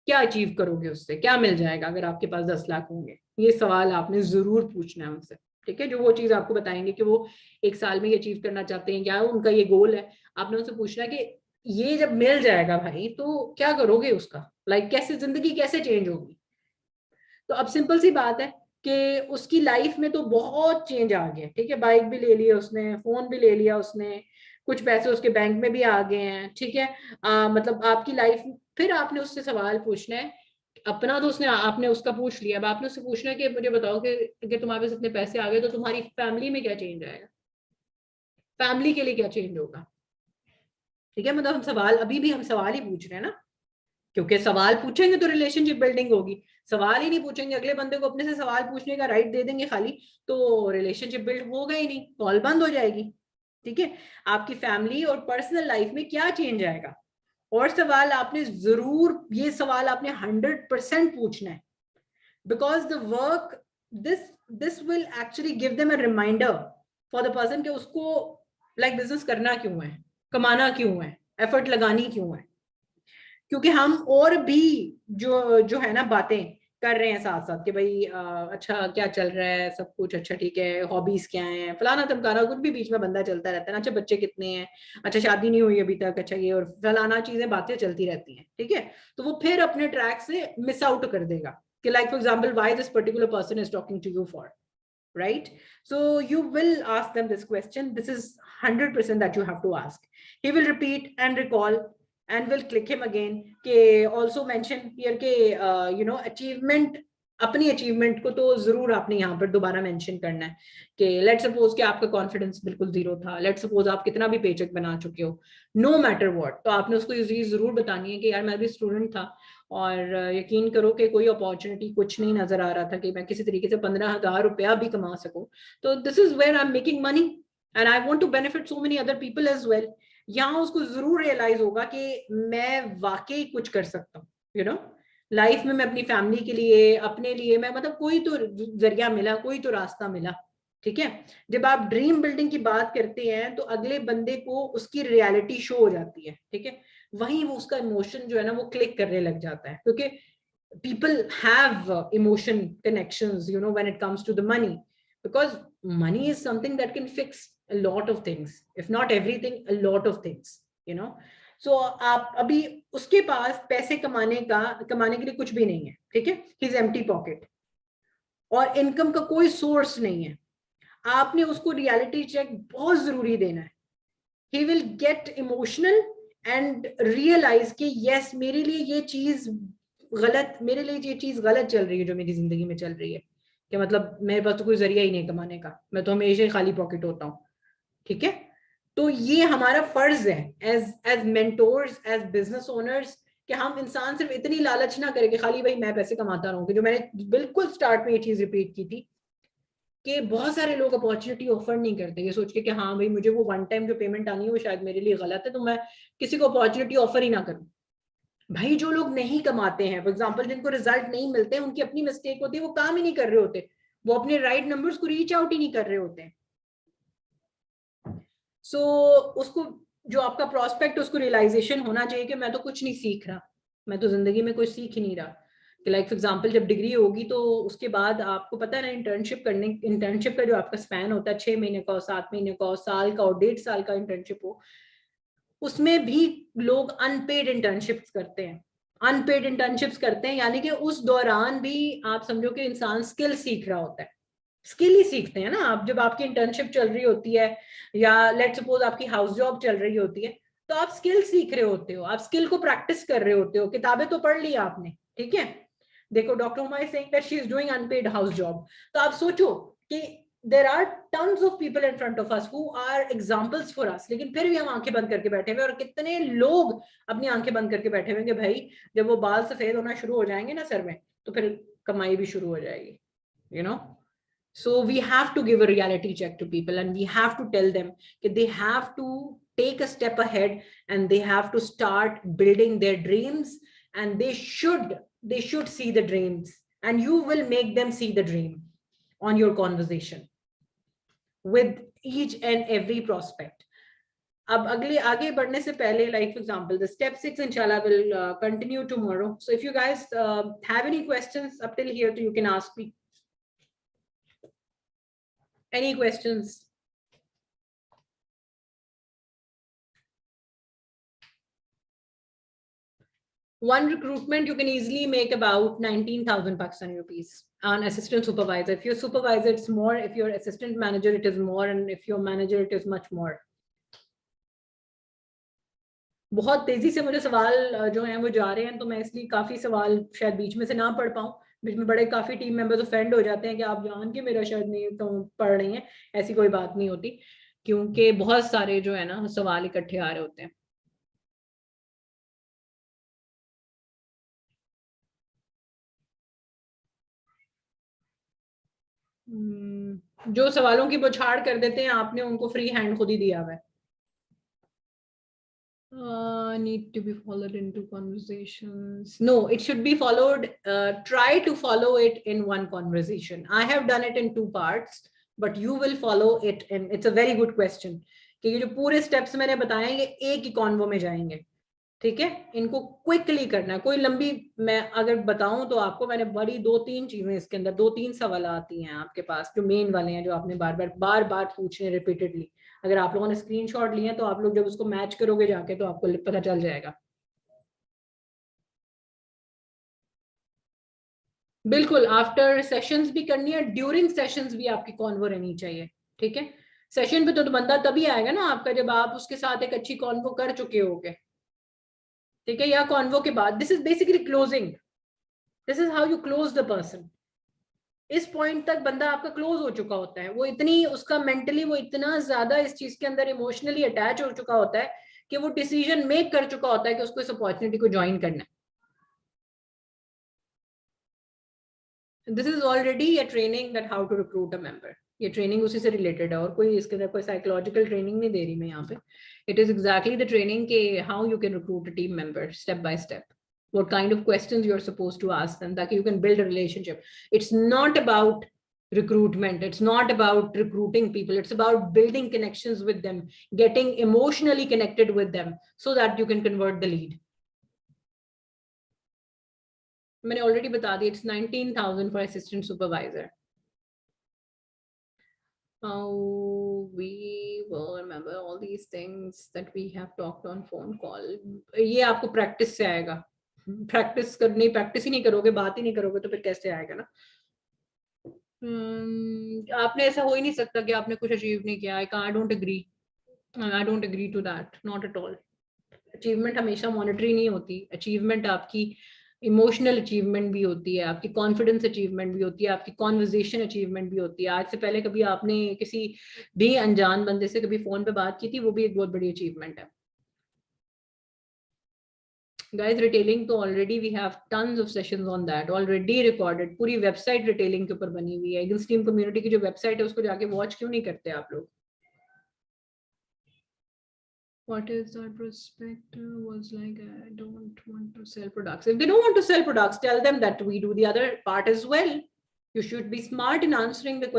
क्या अचीव करोगे, उससे क्या मिल जाएगा अगर आपके पास 10 लाख होंगे, ये सवाल आपने जरूर पूछना है उनसे। ठीक है, जो वो चीज आपको बताएंगे कि वो एक साल में ये अचीव करना चाहते हैं, क्या उनका ये गोल है, आपने उनसे पूछना है कि ये जब मिल जाएगा भाई तो क्या करोगे उसका, लाइक कैसे जिंदगी कैसे चेंज होगी। तो अब सिंपल सी बात है कि उसकी लाइफ में तो बहुत चेंज आ गया, ठीक है, बाइक भी ले लिया उसने, फोन भी ले लिया उसने, कुछ पैसे उसके बैंक में भी आ गए हैं, ठीक है, मतलब आपकी लाइफ, फिर आपने उससे सवाल पूछना है, अपना तो उसने आपने उसका पूछ लिया, अब आपने उससे पूछना है कि मुझे बताओ कि तुम्हारे पास इतने पैसे आ गए तो तुम्हारी फैमिली में क्या चेंज आएगा, फैमिली के लिए क्या चेंज होगा। ठीक है, मतलब हम सवाल अभी भी हम सवाल ही पूछ रहे हैं ना, क्योंकि सवाल पूछेंगे तो रिलेशनशिप बिल्डिंग होगी, सवाल ही नहीं पूछेंगे, अगले बंदे को अपने से सवाल पूछने का राइट दे देंगे खाली, तो रिलेशनशिप बिल्ड होगा ही नहीं, कॉल बंद हो जाएगी। ठीक है, आपकी फैमिली और पर्सनल लाइफ में क्या चेंज आएगा, और सवाल आपने जरूर, ये सवाल आपने 100% पूछना है, because the work, this this will actually give them a reminder for the person कि उसको लाइक बिजनेस करना क्यों है, कमाना क्यों है, एफर्ट लगानी क्यों है, क्योंकि हम और भी जो जो है ना बातें कर रहे हैं साथ साथ कि भाई अच्छा क्या चल रहा है, सब कुछ अच्छा ठीक है, हॉबीज क्या है, फलाना धमकाना, कुछ भी बीच में बंदा चलता रहता है ना, अच्छा बच्चे कितने हैं, अच्छा शादी नहीं हुई अभी तक, अच्छा ये और फलाना चीजें बातें चलती रहती हैं। ठीक है, तो वो फिर अपने ट्रैक से मिस आउट कर देगा कि like for example why this particular person is talking to you for, right? So you will ask them this question, this is 100% that you have to ask, he will repeat and recall and will click him again ke also mention here ke achievement, अपनी अचीवमेंट को तो जरूर आपने यहाँ पर दोबारा मेंशन करना है कि लेट सपोज कि आपका कॉन्फिडेंस बिल्कुल जीरो था, लेट सपोज आप कितना भी पेचेक बना चुके हो, नो मैटर व्हाट, तो आपने उसको ये चीज जरूर बतानी है कि यार मैं भी स्टूडेंट था और यकीन करो कि कोई अपॉर्चुनिटी कुछ नहीं नजर आ रहा था कि मैं किसी तरीके से 15,000 रुपया भी कमा सकूं, तो this is where I am making money and I want to benefit so many other people as well. यहाँ उसको जरूर रियलाइज होगा कि मैं वाकई कुछ कर सकता हूँ, यू नो, लाइफ में मैं अपनी फैमिली के लिए, अपने लिए, मैं मतलब कोई तो जरिया मिला, कोई तो रास्ता मिला। ठीक है, जब आप ड्रीम बिल्डिंग की बात करते हैं तो अगले बंदे को उसकी रियलिटी शो हो जाती है। ठीक है, वहीं वो उसका इमोशन जो है ना वो क्लिक करने लग जाता है, क्योंकि people have emotion connections, you know, when it comes to the money, because money is something that can fix a lot of things, if not everything, a lot of things, you know. So आप अभी उसके पास पैसे कमाने के लिए कुछ भी नहीं है, ठीक है, his empty pocket, और इनकम का कोई सोर्स नहीं है, आपने उसको रियलिटी चेक बहुत जरूरी देना है, he will get emotional and realize कि yes मेरे लिए ये चीज गलत, मेरे लिए ये चीज गलत चल रही है जो मेरी जिंदगी में चल रही है, कि मतलब मेरे पास तो कोई जरिया ही नहीं कमाने का, मैं तो हमेशा ही खाली पॉकेट होता हूँ। ठीक है, तो ये हमारा फर्ज है as as mentors, as business owners, कि हम इंसान सिर्फ इतनी लालच ना करें कि खाली भाई मैं पैसे कमाता रहूं, कि जो मैंने बिल्कुल स्टार्ट में ये चीज रिपीट की थी कि बहुत सारे लोग अपॉर्चुनिटी ऑफर नहीं करते ये सोच के कि हाँ भाई मुझे वो वन टाइम जो पेमेंट आनी है वो शायद मेरे लिए गलत है, तो मैं किसी को अपॉर्चुनिटी ऑफर ही ना करूं। भाई जो लोग नहीं कमाते हैं, फॉर एग्जाम्पल जिनको रिजल्ट नहीं मिलते, उनकी अपनी मिस्टेक होती है, वो काम ही नहीं कर रहे होते, वो अपने राइट नंबर्स को रीच आउट ही नहीं कर रहे होते। सो उसको, जो आपका प्रोस्पेक्ट, उसको रियलाइजेशन होना चाहिए कि मैं तो कुछ नहीं सीख रहा, मैं तो जिंदगी में कुछ सीख ही नहीं रहा। कि लाइक फॉर एग्जांपल जब डिग्री होगी तो उसके बाद आपको पता है ना, इंटर्नशिप करने, इंटर्नशिप का जो आपका स्पैन होता है 6 महीने का हो, 7 महीने का हो, साल का हो, 1.5 साल का इंटर्नशिप हो, उसमें भी लोग अनपेड इंटर्नशिप्स करते हैं। अनपेड इंटर्नशिप्स करते हैं यानी कि उस दौरान भी आप समझो कि इंसान स्किल सीख रहा होता है। स्किल ही सीखते हैं ना आप, जब आपकी इंटर्नशिप चल रही होती है या लेट सपोज आपकी हाउस जॉब चल रही होती है, तो आप स्किल सीख रहे होते हो, आप स्किल को प्रैक्टिस कर रहे होते हो। किताबें तो पढ़ ली आपने, ठीक है, देखो doctor Huma is saying that she is doing unpaid house job, तो आप सोचो कि there are tons of people in front of us who are examples for us, लेकिन फिर भी हम आंखें बंद करके बैठे हुए, और कितने लोग अपनी आंखें बंद करके बैठे हुए कि भाई जब वो बाल सफेद होना शुरू हो जाएंगे ना सर में, तो फिर कमाई भी शुरू हो जाएगी, you know. So we have to give a reality check to people, and we have to tell them that they have to take a step ahead, and they have to start building their dreams, and they should see the dreams, and you will make them see the dream on your conversation with each and every prospect. अब अगले आगे बढ़ने से पहले, like for example the step 6 inshallah will continue tomorrow. So if you guys have any questions up till here, you can ask me any questions. One recruitment you can easily make about 19,000 Pakistani rupees. An assistant supervisor, if you're supervisor it's more, if you're assistant manager it is more, and if you're manager it is much more. बहुत तेजी से मुझे सवाल जो हैं वो जा रहे हैं, तो मैं इसलिए काफी सवाल शायद बीच में से ना पढ़ पाऊँ, बीच में बड़े काफी टीम मेंबर्स ऑफेंड हो जाते हैं कि आप जान के मेरा शायद नहीं तो पढ़ रही हैं। ऐसी कोई बात नहीं होती, क्योंकि बहुत सारे जो है ना सवाल इकट्ठे आ रहे होते हैं। जो सवालों की बौछार कर देते हैं, आपने उनको फ्री हैंड खुद ही दिया हुआ है। Need to be followed into conversations. No, it should be followed. Try to follow it in one conversation. I have done it in 2 parts, but you will follow it in. It's a very good question. कि ये जो पूरे steps मैंने बताए ये एक ही कॉन्वो में जाएंगे, ठीक है, इनको क्विकली करना है। कोई लंबी, मैं अगर बताऊं तो आपको, मैंने बड़ी 2-3 चीजें इसके अंदर, 2-3 सवाल आती हैं आपके पास जो मेन वाले हैं, जो आपने बार बार पूछे हैं रिपीटेडली। अगर आप लोगों ने स्क्रीनशॉट लिए हैं तो आप लोग जब उसको मैच करोगे जाके तो आपको पता चल जाएगा। बिल्कुल, आफ्टर सेशंस भी करनी है, ड्यूरिंग सेशंस भी आपकी कॉन्वो रहनी चाहिए, ठीक है। सेशन पे तो बंदा तभी आएगा ना आपका जब आप उसके साथ एक अच्छी कॉन्वो कर चुके होगे, ठीक है, या कॉन्वो के बाद। This is basically closing, this is how you close the person. इस पॉइंट तक बंदा आपका क्लोज हो चुका होता है, वो इतनी उसका मेंटली वो इतना ज्यादा इस चीज के अंदर इमोशनली अटैच हो चुका होता है कि वो डिसीजन मेक कर चुका होता है कि उसको इस अपॉर्चुनिटी को ज्वाइन करना है। This is already a training that how to recruit a member. ये ट्रेनिंग उसी से रिलेटेड है, और कोई इसके अंदर कोई साइकोलॉजिकल ट्रेनिंग नहीं दे रही मैं यहाँ पे। It is exactly the training के how you can recruit a team member step by step, what kind of questions you're supposed to ask them that you can build a relationship. It's not about recruitment, it's not about recruiting people, it's about building connections with them, getting emotionally connected with them so that you can convert the lead. मैंने already बता दी, it's 19,000 for assistant supervisor. We will remember all these things that we have talked on phone call. ये आपको प्रैक्टिस से आएगा, प्रैक्टिस करनी, प्रैक्टिस ही नहीं करोगे, बात ही नहीं करोगे तो फिर कैसे आएगा ना। आपने ऐसा हो ही नहीं सकता कि आपने कुछ अचीव नहीं किया। I don't agree to that, not at all. Achievement हमेशा मॉनिटरी नहीं होती, अचीवमेंट आपकी इमोशनल अचीवमेंट भी होती है, आपकी कॉन्फिडेंस अचीवमेंट भी होती है, आपकी कॉन्वर्जेशन अचीवमेंट भी होती है। आज से पहले कभी आपने किसी भी अनजान बंदे से कभी फोन पे बात की थी, वो भी एक बहुत बड़ी अचीवमेंट है। Guys, retailing तो already we have tons of sessions on that already recorded. पूरी वेबसाइट retailing के ऊपर बनी हुई है। Eagle Stream community की जो वेबसाइट है उसको जाके वॉच क्यों नहीं करते आप लोग? What is our prospect was like, I don't want to sell products. If they don't want to sell products, tell them that we do the other part as well. You should be smart in answering the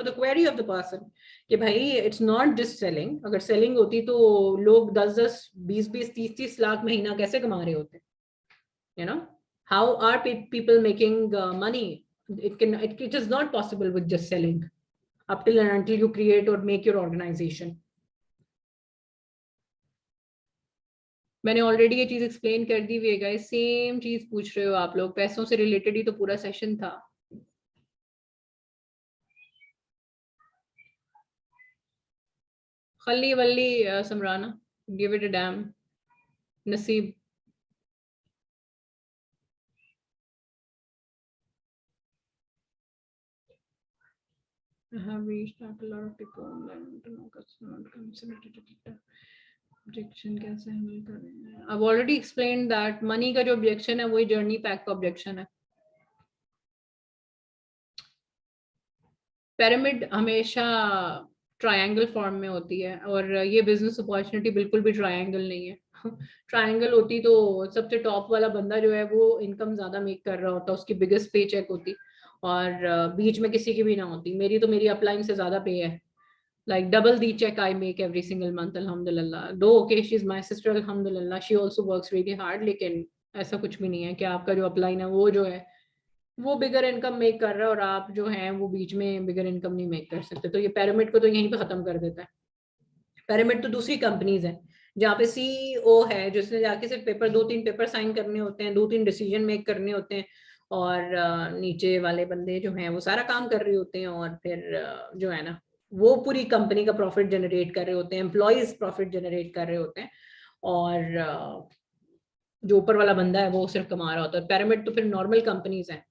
the query of the person कि भाई it's not just selling. अगर selling होती तो लोग 10-10, 20-20, 30-30 लाख महीना कैसे कमा रहे होते? You know, how are people making money? It is not possible with just selling up till and until you create or make your organization. मैंने ऑलरेडी ये चीज एक्सप्लेन कर दी हुई है गाइस. सेम चीज पूछ रहे हो आप लोग, पैसों से रिलेटेड ही तो पूरा सेशन था. खली वल्ली Samrana, give it a dam. नसीब, I have reached out a lot of people online to know customer consider objection कैसे handle कर रहे हैं. I've already explained that money का जो objection है वही journey pack का objection है. Pyramid हमेशा ट्रायंगल फॉर्म में होती है और ये बिजनेस अपॉर्चुनिटी बिल्कुल भी ट्रायंगल नहीं है. ट्रायंगल होती तो सबसे टॉप वाला बंदा जो है वो इनकम ज्यादा मेक कर रहा होता, उसकी बिगेस्ट पे चेक होती, और बीच में किसी की भी ना होती. मेरी तो मेरी अपलाइन से ज्यादा पे है, like double the check I make every single month, alhamdulillah. Though okay, she's my sister, alhamdulillah, she also works really hard, लेकिन ऐसा कुछ भी नहीं है कि आपका जो अपलाइन है वो जो है वो बिगर इनकम मेक कर रहा है और आप जो है वो बीच में बिगर इनकम नहीं मेक कर सकते. तो ये पैरामिड को तो यहीं पे खत्म कर देता है. पैरामिड तो दूसरी कंपनीज है जहाँ पे सीईओ है जिसने जाके सिर्फ पेपर 2-3 पेपर साइन करने होते हैं, 2-3 डिसीजन मेक करने होते हैं, और नीचे वाले बंदे जो हैं वो सारा काम कर रहे होते हैं, और फिर जो है ना वो पूरी कंपनी का प्रॉफिट जनरेट कर रहे होते हैं, एम्प्लॉयज प्रॉफिट जनरेट कर रहे होते हैं, और जो ऊपर वाला बंदा है वो सिर्फ कमा रहा होता है. पैरामिड तो फिर नॉर्मल कंपनीज हैं.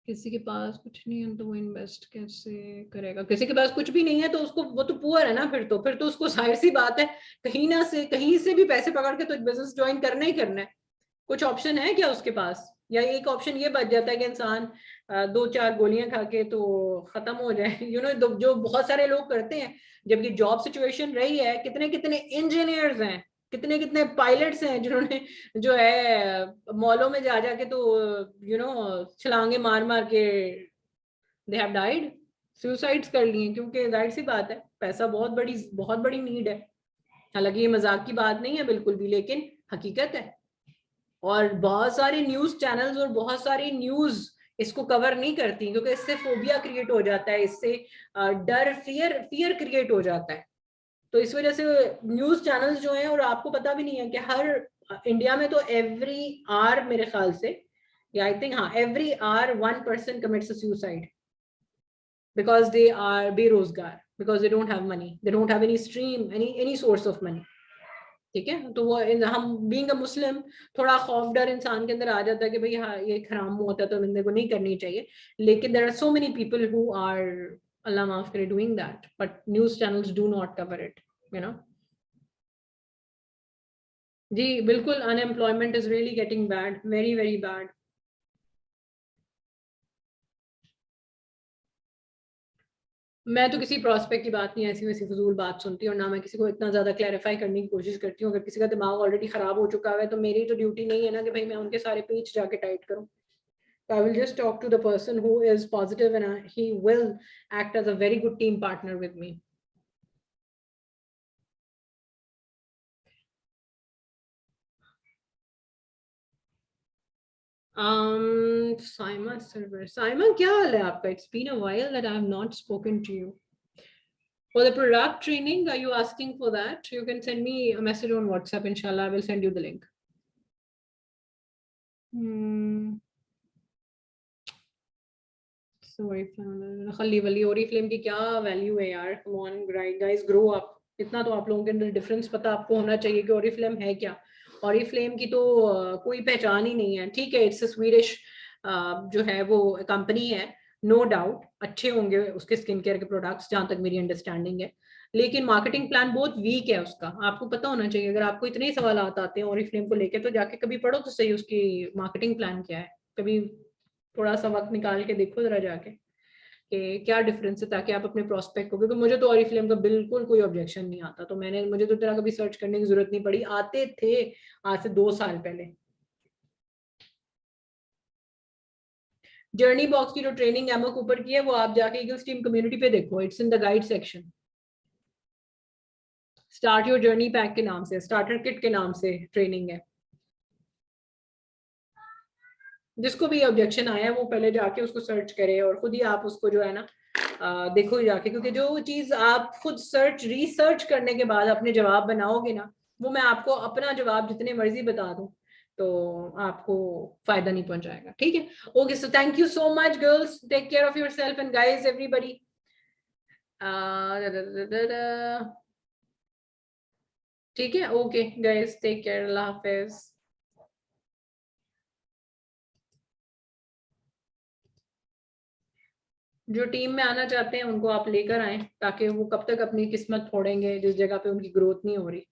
किसी के पास कुछ नहीं है तो वो इन्वेस्ट कैसे करेगा? किसी के पास कुछ भी नहीं है तो उसको, वो तो पुअर है ना, फिर तो उसको जाहिर सी बात है कहीं से भी पैसे पकड़ के तो बिजनेस ज्वाइन करना ही करना है. कुछ ऑप्शन है क्या उसके पास? या एक ऑप्शन ये बच जाता है कि इंसान 2-4 गोलियां खा के तो खत्म हो जाए. जो बहुत सारे लोग करते हैं, जबकि जॉब सिचुएशन रही है, कितने कितने इंजीनियर्स हैं, कितने कितने पायलट्स हैं जिन्होंने जो है मॉलों में जा जाके तो छलांगे मार मार के दे हैव डाइड, सुसाइड्स कर लिए, क्योंकि जाहिर सी बात है पैसा बहुत बड़ी नीड है. हालांकि ये मजाक की बात नहीं है बिल्कुल भी, लेकिन हकीकत है. और बहुत सारे न्यूज चैनल्स और बहुत सारी न्यूज इसको कवर नहीं करती, क्योंकि इससे फोबिया क्रिएट हो जाता है, इससे डर, फियर क्रिएट हो जाता है. तो इस वजह से न्यूज चैनल्स जो हैं, और आपको पता भी नहीं है कि हर इंडिया में तो एवरी आवर मेरे ख्याल से, या आई थिंक हाँ, every hour 1 person commits suicide because they are बेरोजगार, because they don't have money, they don't have any stream, any source of money. ठीक है, तो वो हम बीइंग अ मुस्लिम थोड़ा खौफ डर इंसान के अंदर आ जाता है कि भाई हाँ ये हराम होता है तो बंदे को नहीं करनी चाहिए. लेकिन there are so many people who are, Allah माफ करे, doing that, but news channels do not cover it, you know. जी बिल्कुल, unemployment is really getting bad, very very bad. मैं तो किसी प्रोस्पेक्ट की बात नहीं, ऐसी वैसी फजूल बात सुनती हूँ, और ना मैं किसी को इतना ज्यादा क्लैरिफाई करने की कोशिश करती हूँ. अगर किसी का दिमाग ऑलरेडी खराब हो चुका है तो मेरी तो ड्यूटी नहीं है ना कि भाई मैं उनके सारे पेज जाके टाइट करूँ. I will just talk to the person who is positive, and he will act as a very good team partner with me. Saima Silver. Saima, क्या हाल है आपका? It's been a while that I have not spoken to you. For the product training, are you asking for that? You can send me a message on WhatsApp. Inshallah, I will send you the link. खली वली ओरीफ्लेम की क्या वैल्यू है यार? Come on guys, grow up. इतना तो आप लोगों के अंदर डिफरेंस पता आपको होना चाहिए कि ओरीफ्लेम है क्या. ओरीफ्लेम की तो कोई पहचान ही नहीं है. ठीक है, इट्स स्वीडिश जो है वो कंपनी है, नो डाउट अच्छे होंगे उसके स्किन केयर के प्रोडक्ट्स, जहां तक मेरी अंडरस्टैंडिंग है, लेकिन मार्केटिंग प्लान बहुत वीक है उसका. आपको पता होना चाहिए. अगर आपको इतने ही सवाल आते हैं ओरीफ्लेम को लेकर, तो जाके कभी पढ़ो तो सही उसकी मार्केटिंग प्लान क्या है. कभी थोड़ा सा वक्त निकाल के देखो जरा जाके कि क्या डिफरेंस है, ताकि आप अपने प्रोस्पेक्ट को, क्योंकि मुझे तो ओरिफ्लेम का बिल्कुल कोई ऑब्जेक्शन नहीं आता, तो मुझे तो इतना कभी सर्च करने की जरूरत नहीं पड़ी. आते थे आज से 2 साल पहले. जर्नी बॉक्स की जो ट्रेनिंग एमा कूपर की है वो आप जाके ईगल्स टीम कम्युनिटी पे देखो, it's in the guide section. Start your journey pack के नाम से, स्टार्टर किट के नाम से ट्रेनिंग है। जिसको भी ऑब्जेक्शन आया है वो पहले जाके उसको सर्च करे और खुद ही आप उसको जो है ना देखो ही जाके, क्योंकि जो चीज आप खुद रिसर्च करने के बाद अपने जवाब बनाओगे ना, वो मैं आपको अपना जवाब जितने मर्जी बता दूं तो आपको फायदा नहीं पहुंचाएगा। ठीक है, okay, so thank you so much girls, take care of yourself and guys everybody. ठीक है, ओके गाइस, टेक केयर, अल्लाह हाफिज। जो टीम में आना चाहते हैं उनको आप लेकर आए, ताकि वो कब तक अपनी किस्मत फोड़ेंगे जिस जगह पे उनकी ग्रोथ नहीं हो रही।